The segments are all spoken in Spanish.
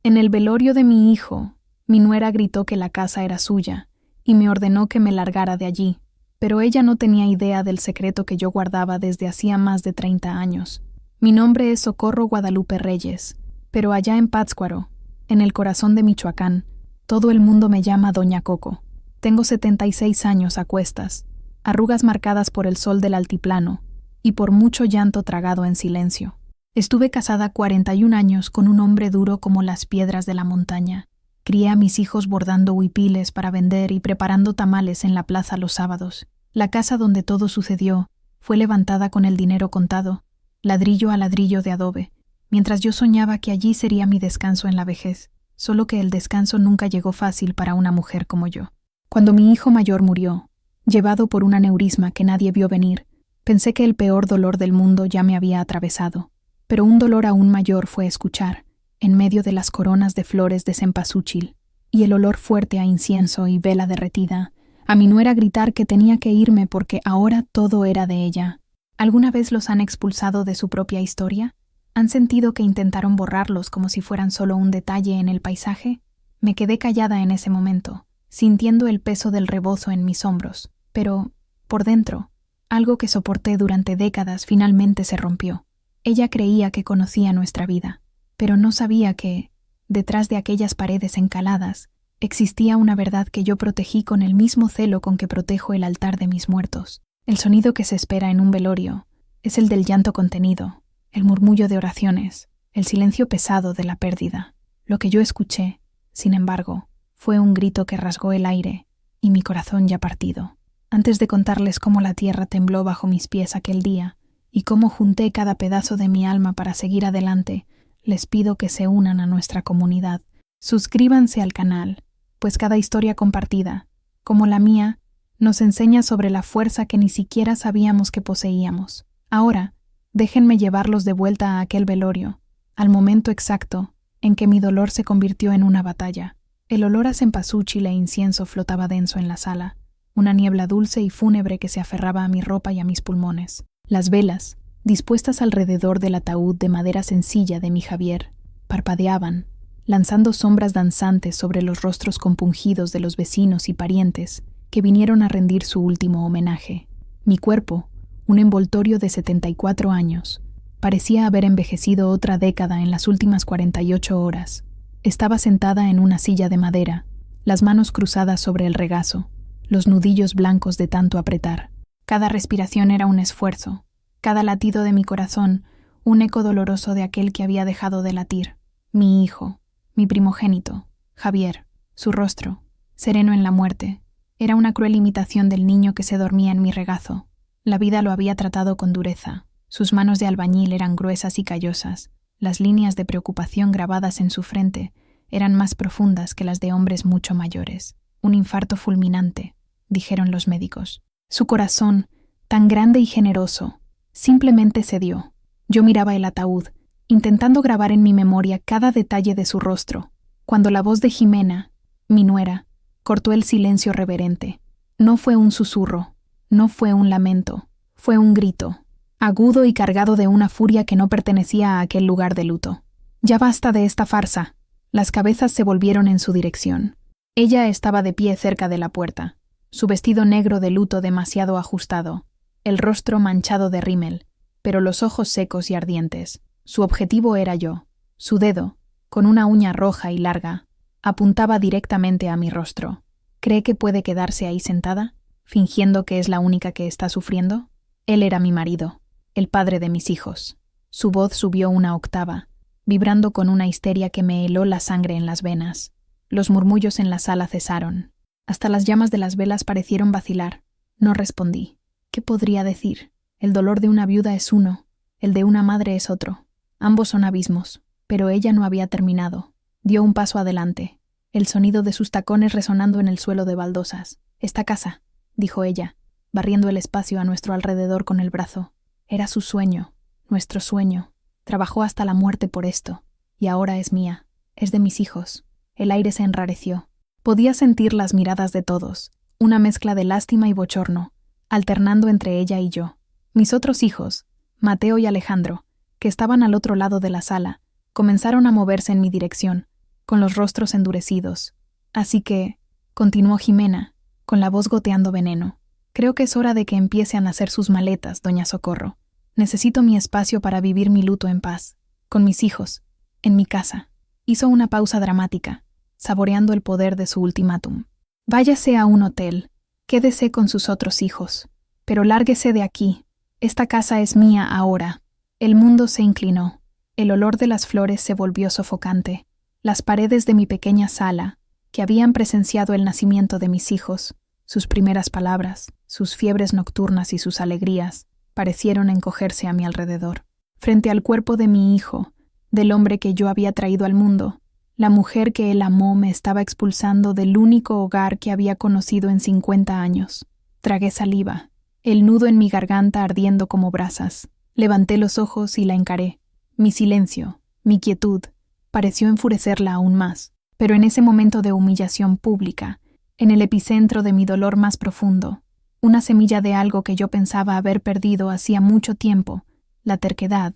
En el velorio de mi hijo, mi nuera gritó que la casa era suya y me ordenó que me largara de allí, pero ella no tenía idea del secreto que yo guardaba desde hacía más de 30 años. Mi nombre es Socorro Guadalupe Reyes, pero allá en Pátzcuaro, en el corazón de Michoacán, todo el mundo me llama Doña Coco. Tengo 76 años a cuestas, arrugas marcadas por el sol del altiplano y por mucho llanto tragado en silencio. Estuve casada 41 años con un hombre duro como las piedras de la montaña. Crié a mis hijos bordando huipiles para vender y preparando tamales en la plaza los sábados. La casa donde todo sucedió fue levantada con el dinero contado, ladrillo a ladrillo de adobe, mientras yo soñaba que allí sería mi descanso en la vejez, solo que el descanso nunca llegó fácil para una mujer como yo. Cuando mi hijo mayor murió, llevado por un aneurisma que nadie vio venir, pensé que el peor dolor del mundo ya me había atravesado, pero un dolor aún mayor fue escuchar, en medio de las coronas de flores de cempasúchil, y el olor fuerte a incienso y vela derretida, a mi nuera gritar que tenía que irme porque ahora todo era de ella. ¿Alguna vez los han expulsado de su propia historia? ¿Han sentido que intentaron borrarlos como si fueran solo un detalle en el paisaje? Me quedé callada en ese momento, sintiendo el peso del rebozo en mis hombros, pero, por dentro, algo que soporté durante décadas finalmente se rompió. Ella creía que conocía nuestra vida, pero no sabía que, detrás de aquellas paredes encaladas, existía una verdad que yo protegí con el mismo celo con que protejo el altar de mis muertos. El sonido que se espera en un velorio es el del llanto contenido, el murmullo de oraciones, el silencio pesado de la pérdida. Lo que yo escuché, sin embargo, fue un grito que rasgó el aire y mi corazón ya partido. Antes de contarles cómo la tierra tembló bajo mis pies aquel día y cómo junté cada pedazo de mi alma para seguir adelante, les pido que se unan a nuestra comunidad. Suscríbanse al canal, pues cada historia compartida, como la mía, nos enseña sobre la fuerza que ni siquiera sabíamos que poseíamos. Ahora, déjenme llevarlos de vuelta a aquel velorio, al momento exacto en que mi dolor se convirtió en una batalla. El olor a cempasúchil e incienso flotaba denso en la sala, una niebla dulce y fúnebre que se aferraba a mi ropa y a mis pulmones. Las velas, dispuestas alrededor del ataúd de madera sencilla de mi Javier, parpadeaban, lanzando sombras danzantes sobre los rostros compungidos de los vecinos y parientes que vinieron a rendir su último homenaje. Mi cuerpo, un envoltorio de 74 años, parecía haber envejecido otra década en las últimas 48 horas. Estaba sentada en una silla de madera, las manos cruzadas sobre el regazo, los nudillos blancos de tanto apretar. Cada respiración era un esfuerzo, cada latido de mi corazón un eco doloroso de aquel que había dejado de latir. Mi hijo, mi primogénito, Javier, su rostro, sereno en la muerte, era una cruel imitación del niño que se dormía en mi regazo. La vida lo había tratado con dureza. Sus manos de albañil eran gruesas y callosas. Las líneas de preocupación grabadas en su frente eran más profundas que las de hombres mucho mayores. Un infarto fulminante, dijeron los médicos. Su corazón, tan grande y generoso, simplemente cedió. Yo miraba el ataúd, intentando grabar en mi memoria cada detalle de su rostro, cuando la voz de Jimena, mi nuera, cortó el silencio reverente. No fue un susurro, no fue un lamento, fue un grito, agudo y cargado de una furia que no pertenecía a aquel lugar de luto. «Ya basta de esta farsa». Las cabezas se volvieron en su dirección. Ella estaba de pie cerca de la puerta, su vestido negro de luto demasiado ajustado, el rostro manchado de rímel, pero los ojos secos y ardientes. Su objetivo era yo. Su dedo, con una uña roja y larga, apuntaba directamente a mi rostro. ¿Cree que puede quedarse ahí sentada, fingiendo que es la única que está sufriendo? Él era mi marido, el padre de mis hijos. Su voz subió una octava, vibrando con una histeria que me heló la sangre en las venas. Los murmullos en la sala cesaron. Hasta las llamas de las velas parecieron vacilar. No respondí. ¿Qué podría decir? El dolor de una viuda es uno, el de una madre es otro. Ambos son abismos, pero ella no había terminado. Dio un paso adelante, el sonido de sus tacones resonando en el suelo de baldosas. «Esta casa», dijo ella, barriendo el espacio a nuestro alrededor con el brazo. Era su sueño, nuestro sueño. Trabajó hasta la muerte por esto, y ahora es mía, es de mis hijos. El aire se enrareció. Podía sentir las miradas de todos, una mezcla de lástima y bochorno, alternando entre ella y yo. Mis otros hijos, Mateo y Alejandro, que estaban al otro lado de la sala, comenzaron a moverse en mi dirección, con los rostros endurecidos. Así que, continuó Jimena, con la voz goteando veneno, creo que es hora de que empiecen a hacer sus maletas, doña Socorro. Necesito mi espacio para vivir mi luto en paz, con mis hijos, en mi casa. Hizo una pausa dramática, saboreando el poder de su ultimátum. Váyase a un hotel, quédese con sus otros hijos, pero lárguese de aquí. Esta casa es mía ahora. El mundo se inclinó. El olor de las flores se volvió sofocante. Las paredes de mi pequeña sala, que habían presenciado el nacimiento de mis hijos, sus primeras palabras, sus fiebres nocturnas y sus alegrías, parecieron encogerse a mi alrededor. Frente al cuerpo de mi hijo, del hombre que yo había traído al mundo, la mujer que él amó me estaba expulsando del único hogar que había conocido en 50 años. Tragué saliva, el nudo en mi garganta ardiendo como brasas. Levanté los ojos y la encaré. Mi silencio, mi quietud, pareció enfurecerla aún más. Pero en ese momento de humillación pública, en el epicentro de mi dolor más profundo, una semilla de algo que yo pensaba haber perdido hacía mucho tiempo, la terquedad,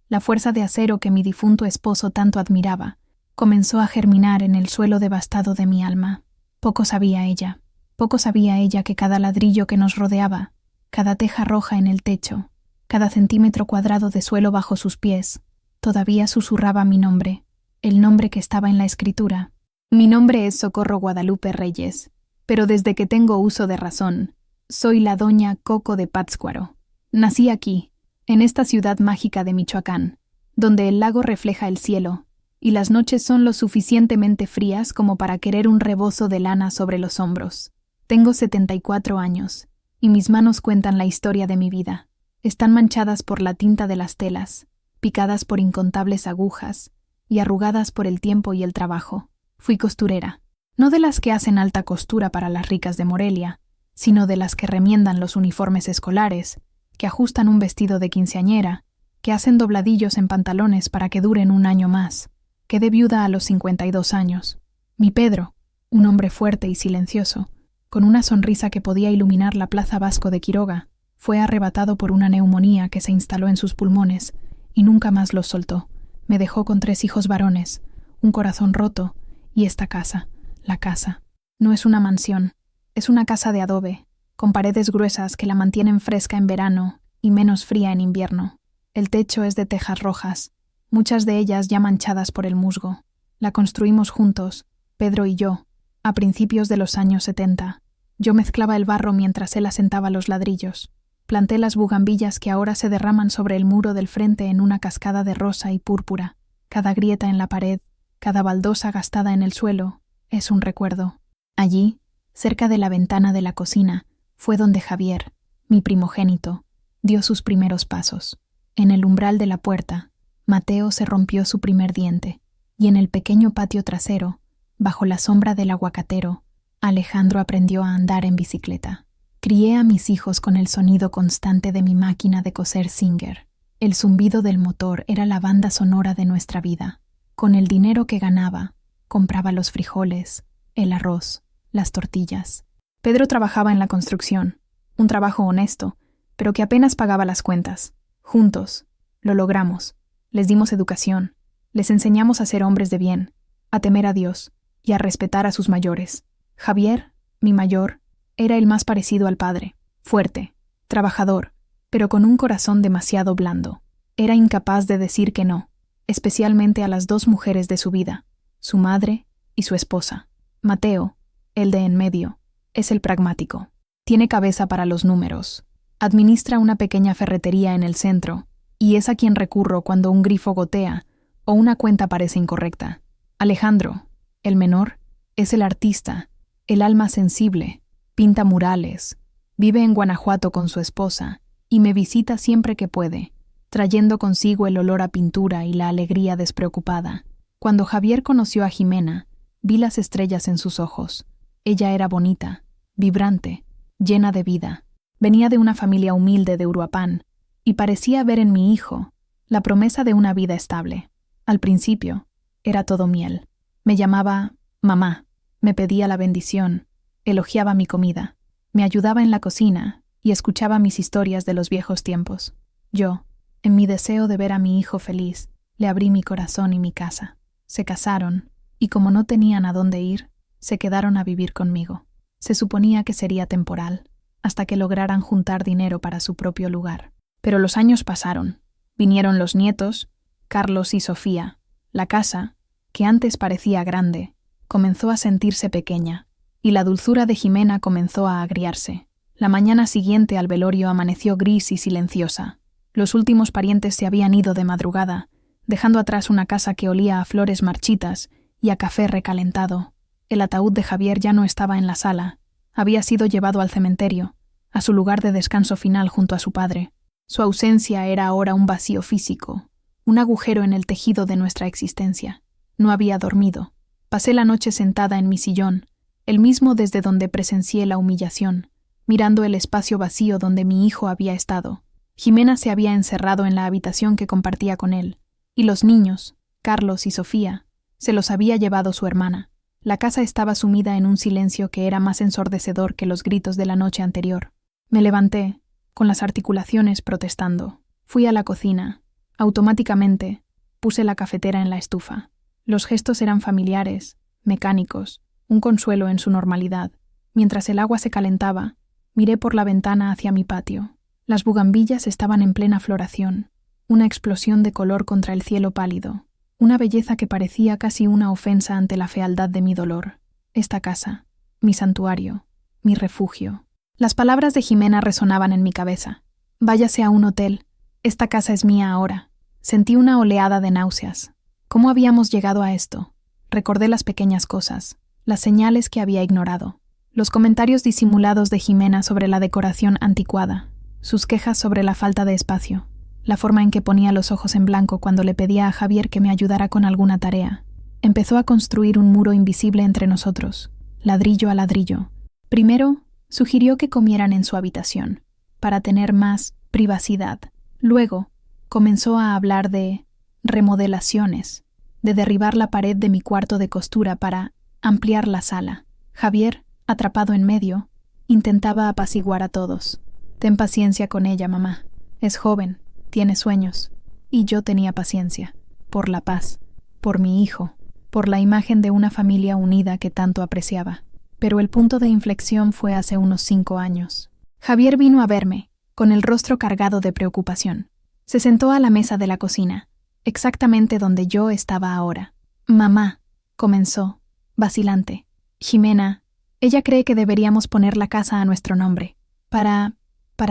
la fuerza de acero que mi difunto esposo tanto admiraba, comenzó a germinar en el suelo devastado de mi alma. Poco sabía ella que cada ladrillo que nos rodeaba, cada teja roja en el techo, cada centímetro cuadrado de suelo bajo sus pies, todavía susurraba mi nombre, el nombre que estaba en la escritura. Mi nombre es Socorro Guadalupe Reyes, pero desde que tengo uso de razón, soy la doña Coco de Pátzcuaro. Nací aquí, en esta ciudad mágica de Michoacán, donde el lago refleja el cielo, y las noches son lo suficientemente frías como para querer un rebozo de lana sobre los hombros. Tengo 74 años, y mis manos cuentan la historia de mi vida. Están manchadas por la tinta de las telas, picadas por incontables agujas, y arrugadas por el tiempo y el trabajo. Fui costurera, no de las que hacen alta costura para las ricas de Morelia, sino de las que remiendan los uniformes escolares, que ajustan un vestido de quinceañera, que hacen dobladillos en pantalones para que duren un año más. Quedé viuda a los 52 años. Mi Pedro, un hombre fuerte y silencioso, con una sonrisa que podía iluminar la Plaza Vasco de Quiroga, fue arrebatado por una neumonía que se instaló en sus pulmones y nunca más los soltó. Me dejó con 3 hijos varones, un corazón roto y esta casa, la casa. No es una mansión, es una casa de adobe, con paredes gruesas que la mantienen fresca en verano y menos fría en invierno. El techo es de tejas rojas, muchas de ellas ya manchadas por el musgo. La construimos juntos, Pedro y yo, a principios de los años 70. Yo mezclaba el barro mientras él asentaba los ladrillos. Planté las bugambillas que ahora se derraman sobre el muro del frente en una cascada de rosa y púrpura. Cada grieta en la pared, cada baldosa gastada en el suelo, es un recuerdo. Allí, cerca de la ventana de la cocina, fue donde Javier, mi primogénito, dio sus primeros pasos. En el umbral de la puerta, Mateo se rompió su primer diente, y en el pequeño patio trasero, bajo la sombra del aguacatero, Alejandro aprendió a andar en bicicleta. Crié a mis hijos con el sonido constante de mi máquina de coser Singer. El zumbido del motor era la banda sonora de nuestra vida. Con el dinero que ganaba, compraba los frijoles, el arroz, las tortillas. Pedro trabajaba en la construcción, un trabajo honesto, pero que apenas pagaba las cuentas. Juntos, lo logramos. Les dimos educación, les enseñamos a ser hombres de bien, a temer a Dios y a respetar a sus mayores. Javier, mi mayor, era el más parecido al padre, fuerte, trabajador, pero con un corazón demasiado blando. Era incapaz de decir que no, especialmente a las 2 mujeres de su vida, su madre y su esposa. Mateo, el de en medio, es el pragmático. Tiene cabeza para los números. Administra una pequeña ferretería en el centro, y es a quien recurro cuando un grifo gotea o una cuenta parece incorrecta. Alejandro, el menor, es el artista, el alma sensible. Pinta murales, vive en Guanajuato con su esposa y me visita siempre que puede, trayendo consigo el olor a pintura y la alegría despreocupada. Cuando Javier conoció a Jimena, vi las estrellas en sus ojos. Ella era bonita, vibrante, llena de vida. Venía de una familia humilde de Uruapán y parecía ver en mi hijo la promesa de una vida estable. Al principio, era todo miel. Me llamaba mamá, me pedía la bendición, elogiaba mi comida, me ayudaba en la cocina y escuchaba mis historias de los viejos tiempos. Yo, en mi deseo de ver a mi hijo feliz, le abrí mi corazón y mi casa. Se casaron, y como no tenían a dónde ir, se quedaron a vivir conmigo. Se suponía que sería temporal, hasta que lograran juntar dinero para su propio lugar. Pero los años pasaron. Vinieron los nietos, Carlos y Sofía. La casa, que antes parecía grande, comenzó a sentirse pequeña, y la dulzura de Jimena comenzó a agriarse. La mañana siguiente al velorio amaneció gris y silenciosa. Los últimos parientes se habían ido de madrugada, dejando atrás una casa que olía a flores marchitas y a café recalentado. El ataúd de Javier ya no estaba en la sala. Había sido llevado al cementerio, a su lugar de descanso final junto a su padre. Su ausencia era ahora un vacío físico, un agujero en el tejido de nuestra existencia. No había dormido. Pasé la noche sentada en mi sillón, el mismo desde donde presencié la humillación, mirando el espacio vacío donde mi hijo había estado. Jimena se había encerrado en la habitación que compartía con él, y los niños, Carlos y Sofía, se los había llevado su hermana. La casa estaba sumida en un silencio que era más ensordecedor que los gritos de la noche anterior. Me levanté, con las articulaciones protestando. Fui a la cocina. Automáticamente, puse la cafetera en la estufa. Los gestos eran familiares, mecánicos, un consuelo en su normalidad. Mientras el agua se calentaba, miré por la ventana hacia mi patio. Las bugambillas estaban en plena floración, una explosión de color contra el cielo pálido, una belleza que parecía casi una ofensa ante la fealdad de mi dolor. Esta casa, mi santuario, mi refugio. Las palabras de Jimena resonaban en mi cabeza. Váyase a un hotel. Esta casa es mía ahora. Sentí una oleada de náuseas. ¿Cómo habíamos llegado a esto? Recordé las pequeñas cosas, las señales que había ignorado, los comentarios disimulados de Jimena sobre la decoración anticuada, sus quejas sobre la falta de espacio, la forma en que ponía los ojos en blanco cuando le pedía a Javier que me ayudara con alguna tarea. Empezó a construir un muro invisible entre nosotros, ladrillo a ladrillo. Primero, sugirió que comieran en su habitación, para tener más privacidad. Luego, comenzó a hablar de remodelaciones, de derribar la pared de mi cuarto de costura para ampliar la sala. Javier, atrapado en medio, intentaba apaciguar a todos. Ten paciencia con ella, mamá. Es joven, tiene sueños. Y yo tenía paciencia. Por la paz, por mi hijo, por la imagen de una familia unida que tanto apreciaba. Pero el punto de inflexión fue hace unos 5 años. Javier vino a verme, con el rostro cargado de preocupación. Se sentó a la mesa de la cocina, exactamente donde yo estaba ahora. Mamá, comenzó, vacilante. Jimena, ella cree que deberíamos poner la casa a nuestro nombre. Para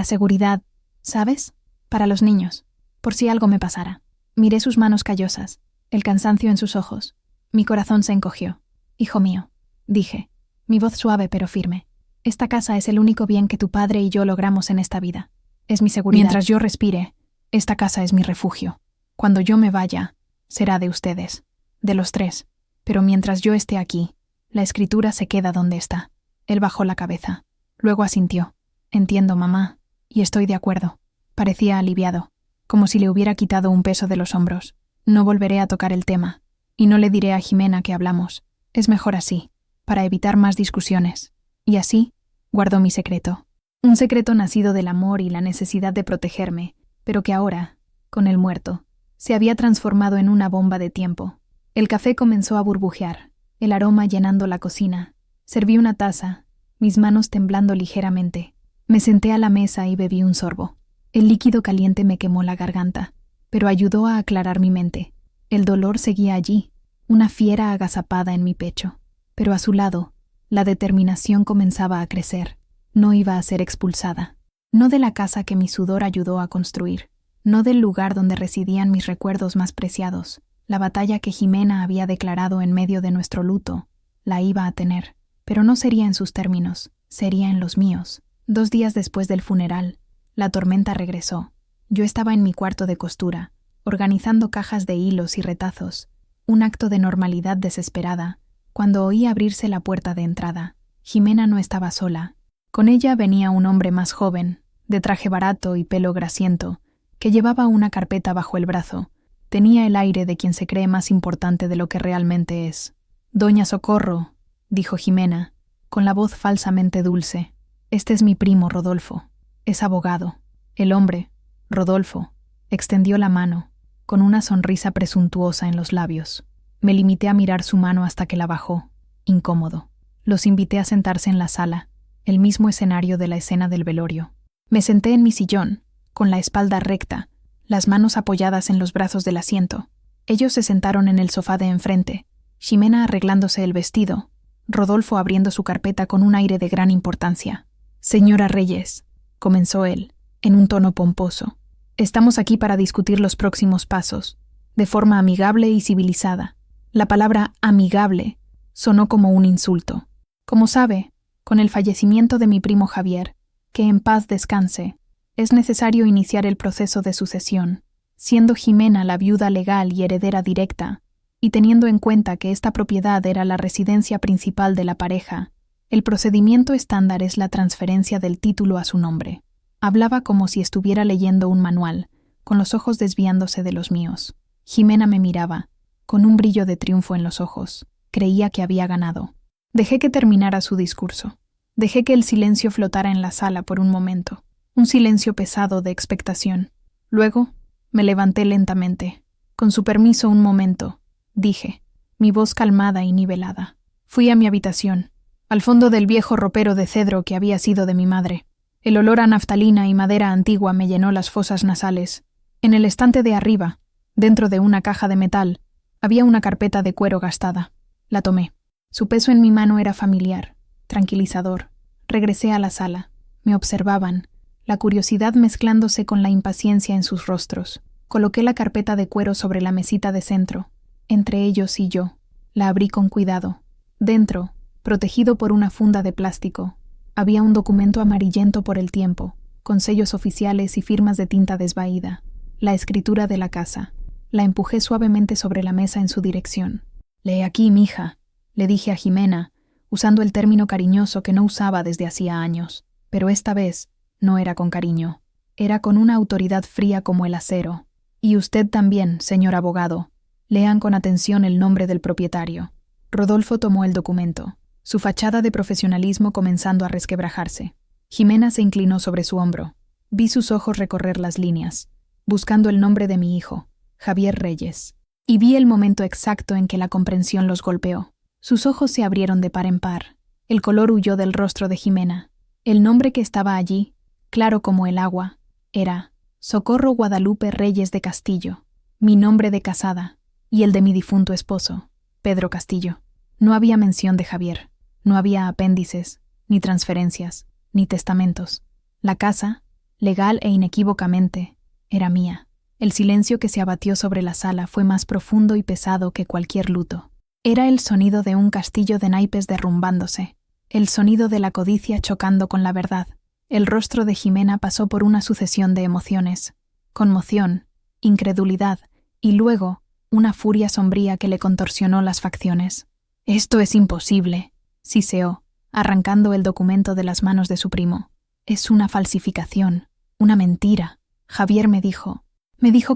seguridad, ¿sabes? Para los niños, por si algo me pasara. Miré sus manos callosas, el cansancio en sus ojos. Mi corazón se encogió. Hijo mío, dije, mi voz suave pero firme. Esta casa es el único bien que tu padre y yo logramos en esta vida. Es mi seguridad. Mientras yo respire, esta casa es mi refugio. Cuando yo me vaya, será de ustedes, de los 3. Pero mientras yo esté aquí, la escritura se queda donde está. Él bajó la cabeza. Luego asintió. Entiendo, mamá, y estoy de acuerdo. Parecía aliviado, como si le hubiera quitado un peso de los hombros. No volveré a tocar el tema, y no le diré a Jimena que hablamos. Es mejor así, para evitar más discusiones. Y así, guardó mi secreto. Un secreto nacido del amor y la necesidad de protegerme, pero que ahora, con el muerto, se había transformado en una bomba de tiempo. El café comenzó a burbujear, el aroma llenando la cocina. Serví una taza, mis manos temblando ligeramente. Me senté a la mesa y bebí un sorbo. El líquido caliente me quemó la garganta, pero ayudó a aclarar mi mente. El dolor seguía allí, una fiera agazapada en mi pecho. Pero a su lado, la determinación comenzaba a crecer. No iba a ser expulsada. No de la casa que mi sudor ayudó a construir. No del lugar donde residían mis recuerdos más preciados. La batalla que Jimena había declarado en medio de nuestro luto, la iba a tener. Pero no sería en sus términos, sería en los míos. 2 días después del funeral, la tormenta regresó. Yo estaba en mi cuarto de costura, organizando cajas de hilos y retazos, un acto de normalidad desesperada, cuando oí abrirse la puerta de entrada. Jimena no estaba sola. Con ella venía un hombre más joven, de traje barato y pelo grasiento, que llevaba una carpeta bajo el brazo. Tenía el aire de quien se cree más importante de lo que realmente es. «Doña Socorro», dijo Jimena, con la voz falsamente dulce. «Este es mi primo Rodolfo. Es abogado». El hombre, Rodolfo, extendió la mano, con una sonrisa presuntuosa en los labios. Me limité a mirar su mano hasta que la bajó, incómodo. Los invité a sentarse en la sala, el mismo escenario de la escena del velorio. Me senté en mi sillón, con la espalda recta, las manos apoyadas en los brazos del asiento. Ellos se sentaron en el sofá de enfrente, Ximena arreglándose el vestido, Rodolfo abriendo su carpeta con un aire de gran importancia. «Señora Reyes», comenzó él, en un tono pomposo, «estamos aquí para discutir los próximos pasos, de forma amigable y civilizada». La palabra amigable sonó como un insulto. Como sabe, con el fallecimiento de mi primo Javier, que en paz descanse, es necesario iniciar el proceso de sucesión, siendo Ximena la viuda legal y heredera directa, y teniendo en cuenta que esta propiedad era la residencia principal de la pareja, el procedimiento estándar es la transferencia del título a su nombre. Hablaba como si estuviera leyendo un manual, con los ojos desviándose de los míos. Ximena me miraba, con un brillo de triunfo en los ojos. Creía que había ganado. Dejé que terminara su discurso. Dejé que el silencio flotara en la sala por un momento. Un silencio pesado de expectación. Luego, me levanté lentamente. «Con su permiso, un momento», dije, mi voz calmada y nivelada. Fui a mi habitación, al fondo del viejo ropero de cedro que había sido de mi madre. El olor a naftalina y madera antigua me llenó las fosas nasales. En el estante de arriba, dentro de una caja de metal, había una carpeta de cuero gastada. La tomé. Su peso en mi mano era familiar, tranquilizador. Regresé a la sala. Me observaban, la curiosidad mezclándose con la impaciencia en sus rostros. Coloqué la carpeta de cuero sobre la mesita de centro, entre ellos y yo. La abrí con cuidado. Dentro, protegido por una funda de plástico, había un documento amarillento por el tiempo, con sellos oficiales y firmas de tinta desvaída. La escritura de la casa. La empujé suavemente sobre la mesa en su dirección. «Lee aquí, mija», le dije a Ximena, usando el término cariñoso que no usaba desde hacía años. Pero esta vez no era con cariño. Era con una autoridad fría como el acero. «Y usted también, señor abogado. Lean con atención el nombre del propietario». Rodolfo tomó el documento, su fachada de profesionalismo comenzando a resquebrajarse. Ximena se inclinó sobre su hombro. Vi sus ojos recorrer las líneas, buscando el nombre de mi hijo, Javier Reyes. Y vi el momento exacto en que la comprensión los golpeó. Sus ojos se abrieron de par en par. El color huyó del rostro de Ximena. El nombre que estaba allí, claro como el agua, era Socorro Guadalupe Reyes de Castillo, mi nombre de casada, y el de mi difunto esposo, Pedro Castillo. No había mención de Javier. No había apéndices, ni transferencias, ni testamentos. La casa, legal e inequívocamente, era mía. El silencio que se abatió sobre la sala fue más profundo y pesado que cualquier luto. Era el sonido de un castillo de naipes derrumbándose, el sonido de la codicia chocando con la verdad. El rostro de Ximena pasó por una sucesión de emociones, conmoción, incredulidad y luego una furia sombría que le contorsionó las facciones. «Esto es imposible», siseó, arrancando el documento de las manos de su primo. «Es una falsificación, una mentira. Javier me dijo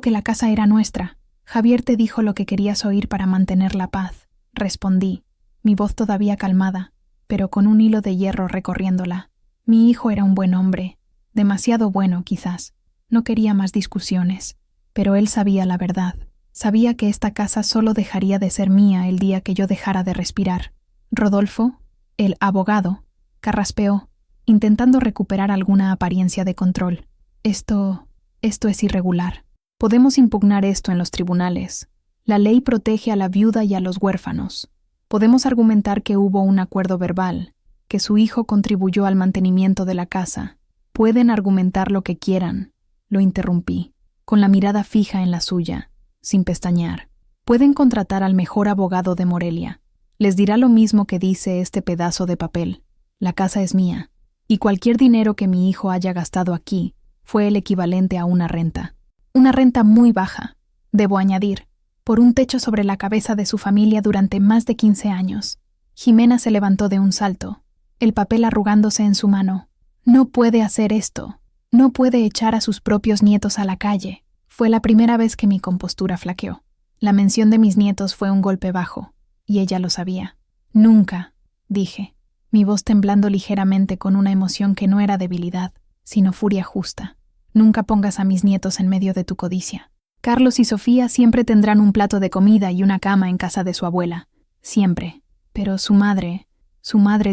que la casa era nuestra. Javier te dijo lo que querías oír para mantener la paz», respondí, mi voz todavía calmada, pero con un hilo de hierro recorriéndola. Mi hijo era un buen hombre, demasiado bueno quizás. No quería más discusiones, pero él sabía la verdad. Sabía que esta casa solo dejaría de ser mía el día que yo dejara de respirar. Rodolfo, el abogado, carraspeó, intentando recuperar alguna apariencia de control. Esto es irregular. Podemos impugnar esto en los tribunales. La ley protege a la viuda y a los huérfanos. Podemos argumentar que hubo un acuerdo verbal, que su hijo contribuyó al mantenimiento de la casa. Pueden argumentar lo que quieran. Lo interrumpí, con la mirada fija en la suya, sin pestañear. Pueden contratar al mejor abogado de Morelia. Les dirá lo mismo que dice este pedazo de papel. La casa es mía, y cualquier dinero que mi hijo haya gastado aquí fue el equivalente a una renta. Una renta muy baja, debo añadir, por un techo sobre la cabeza de su familia durante más de 15 años. Ximena se levantó de un salto, el papel arrugándose en su mano. «No puede hacer esto. No puede echar a sus propios nietos a la calle». Fue la primera vez que mi compostura flaqueó. La mención de mis nietos fue un golpe bajo, y ella lo sabía. «Nunca», dije, mi voz temblando ligeramente con una emoción que no era debilidad, sino furia justa. «Nunca pongas a mis nietos en medio de tu codicia». Carlos y Sofía siempre tendrán un plato de comida y una cama en casa de su abuela. Siempre. Pero su madre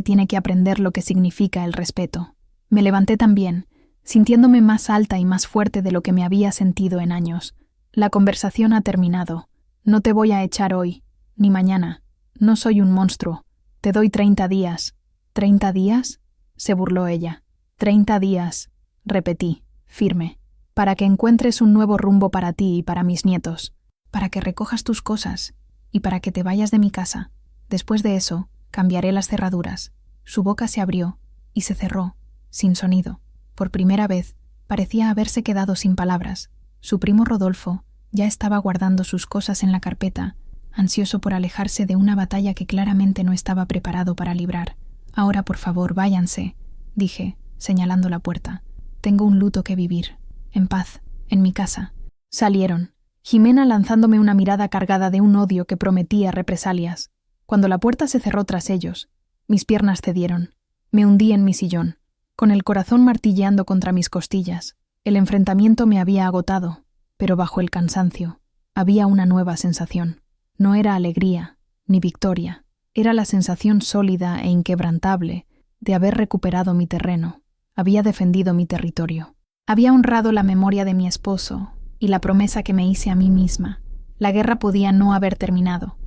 tiene que aprender lo que significa el respeto. Me levanté también, sintiéndome más alta y más fuerte de lo que me había sentido en años. La conversación ha terminado. No te voy a echar hoy, ni mañana. No soy un monstruo. Te doy 30 días. ¿30 días? Se burló ella. 30 días, repetí, firme, para que encuentres un nuevo rumbo para ti y para mis nietos, para que recojas tus cosas y para que te vayas de mi casa. Después de eso, cambiaré las cerraduras. Su boca se abrió y se cerró, sin sonido. Por primera vez, parecía haberse quedado sin palabras. Su primo Rodolfo ya estaba guardando sus cosas en la carpeta, ansioso por alejarse de una batalla que claramente no estaba preparado para librar. Ahora, por favor, váyanse, dije, señalando la puerta. Tengo un luto que vivir. En paz, en mi casa. Salieron, Jimena lanzándome una mirada cargada de un odio que prometía represalias. Cuando la puerta se cerró tras ellos, mis piernas cedieron. Me hundí en mi sillón, con el corazón martilleando contra mis costillas. El enfrentamiento me había agotado, pero bajo el cansancio había una nueva sensación. No era alegría, ni victoria. Era la sensación sólida e inquebrantable de haber recuperado mi terreno. Había defendido mi territorio. Había honrado la memoria de mi esposo y la promesa que me hice a mí misma. La guerra podía no haber terminado,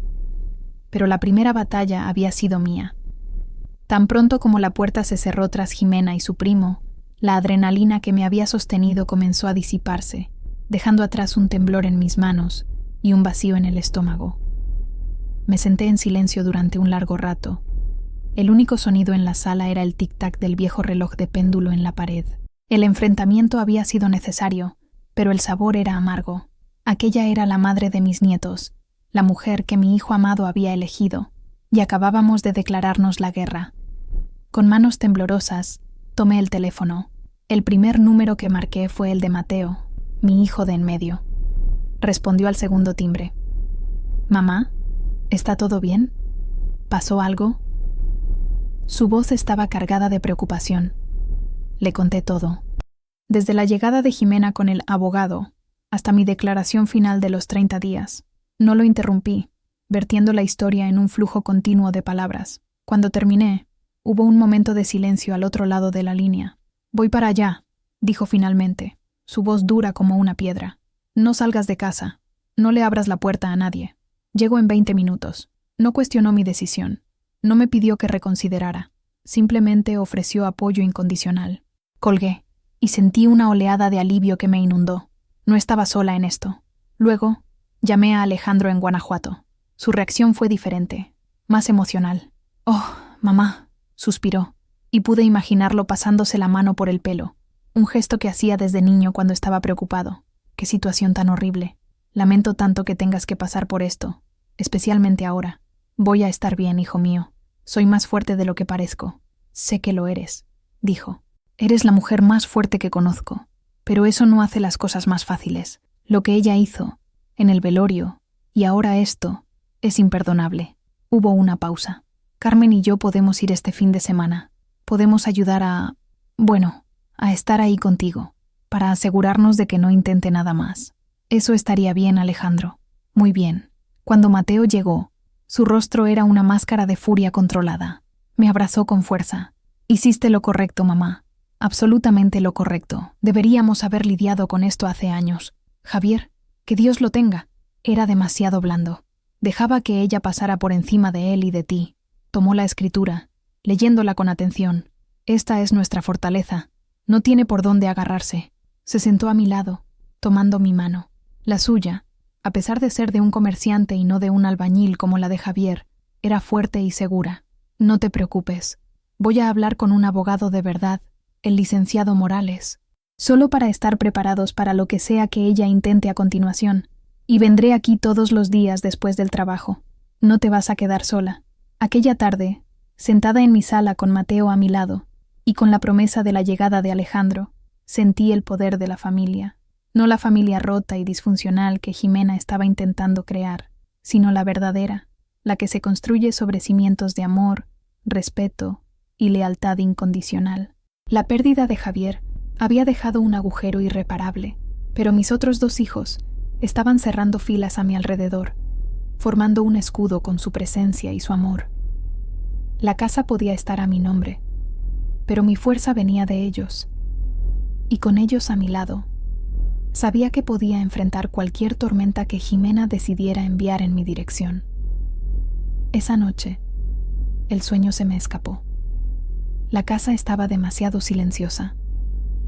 pero la primera batalla había sido mía. Tan pronto como la puerta se cerró tras Jimena y su primo, la adrenalina que me había sostenido comenzó a disiparse, dejando atrás un temblor en mis manos y un vacío en el estómago. Me senté en silencio durante un largo rato. El único sonido en la sala era el tic-tac del viejo reloj de péndulo en la pared. El enfrentamiento había sido necesario, pero el sabor era amargo. Aquella era la madre de mis nietos, la mujer que mi hijo amado había elegido, y acabábamos de declararnos la guerra. Con manos temblorosas, tomé el teléfono. El primer número que marqué fue el de Mateo, mi hijo de en medio. Respondió al segundo timbre. «Mamá, ¿está todo bien? ¿Pasó algo?» Su voz estaba cargada de preocupación. Le conté todo. Desde la llegada de Jimena con el abogado hasta mi declaración final de los 30 días. No lo interrumpí, vertiendo la historia en un flujo continuo de palabras. Cuando terminé, hubo un momento de silencio al otro lado de la línea. «Voy para allá», dijo finalmente, su voz dura como una piedra. «No salgas de casa. No le abras la puerta a nadie. Llego en 20 minutos. No cuestionó mi decisión. No me pidió que reconsiderara. Simplemente ofreció apoyo incondicional. Colgué, y sentí una oleada de alivio que me inundó. No estaba sola en esto. Luego, llamé a Alejandro en Guanajuato. Su reacción fue diferente, más emocional. «Oh, mamá», suspiró, y pude imaginarlo pasándose la mano por el pelo, un gesto que hacía desde niño cuando estaba preocupado. «Qué situación tan horrible. Lamento tanto que tengas que pasar por esto, especialmente ahora. Voy a estar bien, hijo mío. Soy más fuerte de lo que parezco. Sé que lo eres», dijo. «Eres la mujer más fuerte que conozco, pero eso no hace las cosas más fáciles. Lo que ella hizo, en el velorio, y ahora esto, es imperdonable». Hubo una pausa. «Carmen y yo podemos ir este fin de semana. Podemos ayudar a estar ahí contigo, para asegurarnos de que no intente nada más». «Eso estaría bien, Alejandro. Muy bien». Cuando Mateo llegó, su rostro era una máscara de furia controlada. Me abrazó con fuerza. «Hiciste lo correcto, mamá. Absolutamente lo correcto. Deberíamos haber lidiado con esto hace años. Javier, que Dios lo tenga». Era demasiado blando. Dejaba que ella pasara por encima de él y de ti. Tomó la escritura, leyéndola con atención. «Esta es nuestra fortaleza. No tiene por dónde agarrarse». Se sentó a mi lado, tomando mi mano. La suya, a pesar de ser de un comerciante y no de un albañil como la de Javier, era fuerte y segura. «No te preocupes. Voy a hablar con un abogado de verdad, el licenciado Morales, solo para estar preparados para lo que sea que ella intente a continuación. Y vendré aquí todos los días después del trabajo. No te vas a quedar sola». Aquella tarde, sentada en mi sala con Mateo a mi lado, y con la promesa de la llegada de Alejandro, sentí el poder de la familia. No la familia rota y disfuncional que Jimena estaba intentando crear, sino la verdadera, la que se construye sobre cimientos de amor, respeto y lealtad incondicional. La pérdida de Javier había dejado un agujero irreparable, pero mis otros 2 hijos Estaban cerrando filas a mi alrededor, formando un escudo con su presencia y su amor. La casa podía estar a mi nombre, pero mi fuerza venía de ellos. Y con ellos a mi lado, sabía que podía enfrentar cualquier tormenta que Jimena decidiera enviar en mi dirección. Esa noche, el sueño se me escapó. La casa estaba demasiado silenciosa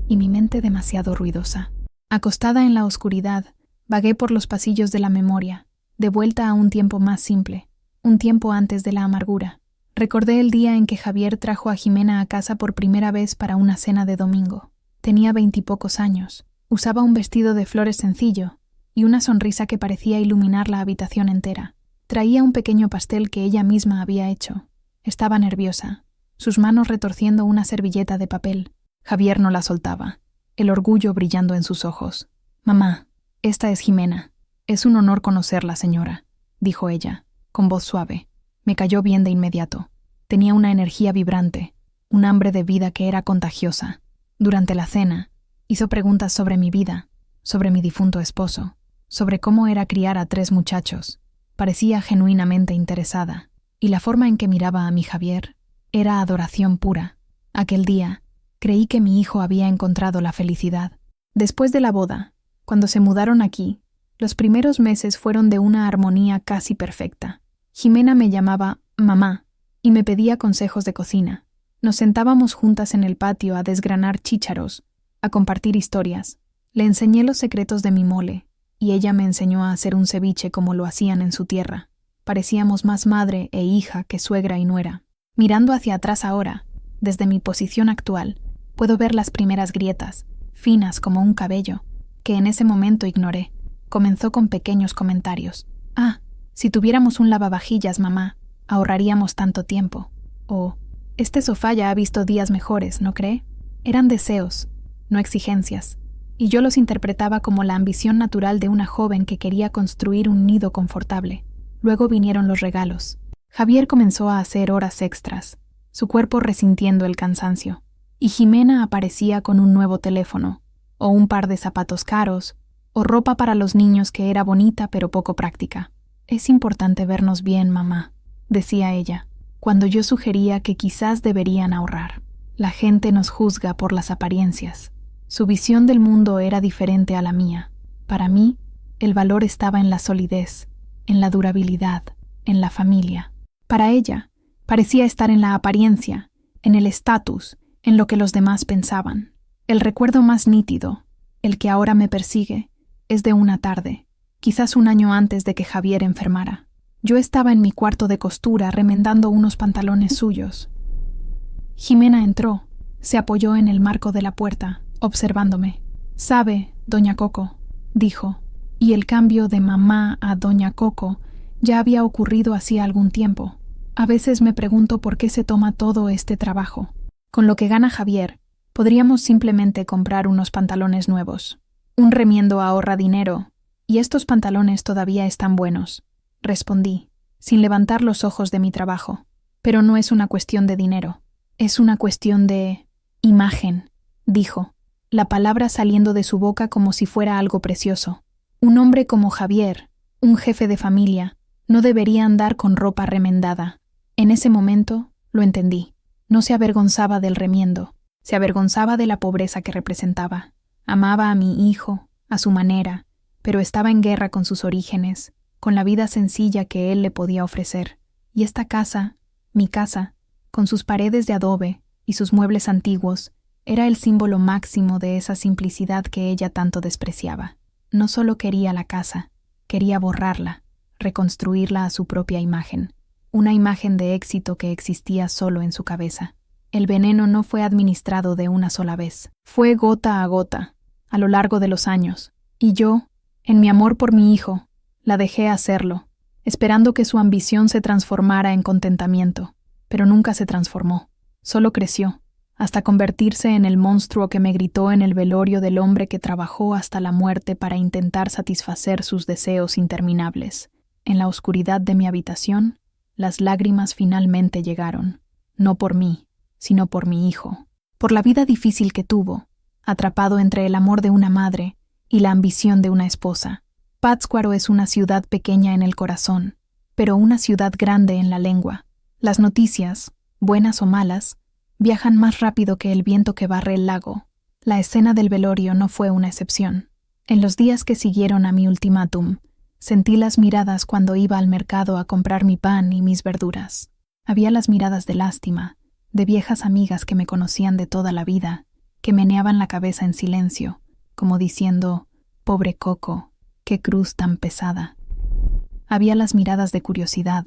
y mi mente demasiado ruidosa. Acostada en la oscuridad, vagué por los pasillos de la memoria, de vuelta a un tiempo más simple, un tiempo antes de la amargura. Recordé el día en que Javier trajo a Jimena a casa por primera vez para una cena de domingo. Tenía 20 y pocos años, usaba un vestido de flores sencillo y una sonrisa que parecía iluminar la habitación entera. Traía un pequeño pastel que ella misma había hecho. Estaba nerviosa, sus manos retorciendo una servilleta de papel. Javier no la soltaba, el orgullo brillando en sus ojos. «Mamá, esta es Jimena. Es un honor conocerla, señora», dijo ella, con voz suave. Me cayó bien de inmediato. Tenía una energía vibrante, un hambre de vida que era contagiosa. Durante la cena, hizo preguntas sobre mi vida, sobre mi difunto esposo, sobre cómo era criar a 3 muchachos. Parecía genuinamente interesada, y la forma en que miraba a mi Javier era adoración pura. Aquel día, creí que mi hijo había encontrado la felicidad. Después de la boda, cuando se mudaron aquí, los primeros meses fueron de una armonía casi perfecta. Jimena me llamaba mamá y me pedía consejos de cocina. Nos sentábamos juntas en el patio a desgranar chícharos, a compartir historias. Le enseñé los secretos de mi mole, y ella me enseñó a hacer un ceviche como lo hacían en su tierra. Parecíamos más madre e hija que suegra y nuera. Mirando hacia atrás ahora, desde mi posición actual, puedo ver las primeras grietas, finas como un cabello, que en ese momento ignoré. Comenzó con pequeños comentarios. «Ah, si tuviéramos un lavavajillas, mamá, ahorraríamos tanto tiempo». O «Este sofá ya ha visto días mejores, ¿no cree?». Eran deseos, no exigencias, y yo los interpretaba como la ambición natural de una joven que quería construir un nido confortable. Luego vinieron los regalos. Javier comenzó a hacer horas extras, su cuerpo resintiendo el cansancio, y Jimena aparecía con un nuevo teléfono, o un par de zapatos caros, o ropa para los niños que era bonita pero poco práctica. «Es importante vernos bien, mamá», decía ella, cuando yo sugería que quizás deberían ahorrar. La gente nos juzga por las apariencias. Su visión del mundo era diferente a la mía. Para mí, el valor estaba en la solidez, en la durabilidad, en la familia. Para ella, parecía estar en la apariencia, en el estatus, en lo que los demás pensaban. El recuerdo más nítido, el que ahora me persigue, es de una tarde, quizás un año antes de que Javier enfermara. Yo estaba en mi cuarto de costura remendando unos pantalones suyos. Jimena entró, se apoyó en el marco de la puerta, observándome. «Sabe, doña Coco», dijo, y el cambio de mamá a doña Coco ya había ocurrido hacía algún tiempo. A veces me pregunto por qué se toma todo este trabajo. Con lo que gana Javier, podríamos simplemente comprar unos pantalones nuevos. Un remiendo ahorra dinero, y estos pantalones todavía están buenos, respondí, sin levantar los ojos de mi trabajo. Pero no es una cuestión de dinero, es una cuestión de imagen, dijo, la palabra saliendo de su boca como si fuera algo precioso. Un hombre como Javier, un jefe de familia, no debería andar con ropa remendada. En ese momento lo entendí. No se avergonzaba del remiendo, se avergonzaba de la pobreza que representaba. Amaba a mi hijo, a su manera, pero estaba en guerra con sus orígenes, con la vida sencilla que él le podía ofrecer. Y esta casa, mi casa, con sus paredes de adobe y sus muebles antiguos, era el símbolo máximo de esa simplicidad que ella tanto despreciaba. No solo quería la casa, quería borrarla, reconstruirla a su propia imagen, una imagen de éxito que existía solo en su cabeza. El veneno no fue administrado de una sola vez, fue gota a gota, a lo largo de los años, y yo, en mi amor por mi hijo, la dejé hacerlo, esperando que su ambición se transformara en contentamiento, pero nunca se transformó, solo creció, hasta convertirse en el monstruo que me gritó en el velorio del hombre que trabajó hasta la muerte para intentar satisfacer sus deseos interminables. En la oscuridad de mi habitación, las lágrimas finalmente llegaron, no por mí, sino por mi hijo, por la vida difícil que tuvo, atrapado entre el amor de una madre y la ambición de una esposa. Pátzcuaro es una ciudad pequeña en el corazón, pero una ciudad grande en la lengua. Las noticias, buenas o malas, viajan más rápido que el viento que barre el lago. La escena del velorio no fue una excepción. En los días que siguieron a mi ultimátum, sentí las miradas cuando iba al mercado a comprar mi pan y mis verduras. Había las miradas de lástima, de viejas amigas que me conocían de toda la vida, que meneaban la cabeza en silencio, como diciendo, «Pobre Coco, qué cruz tan pesada». Había las miradas de curiosidad,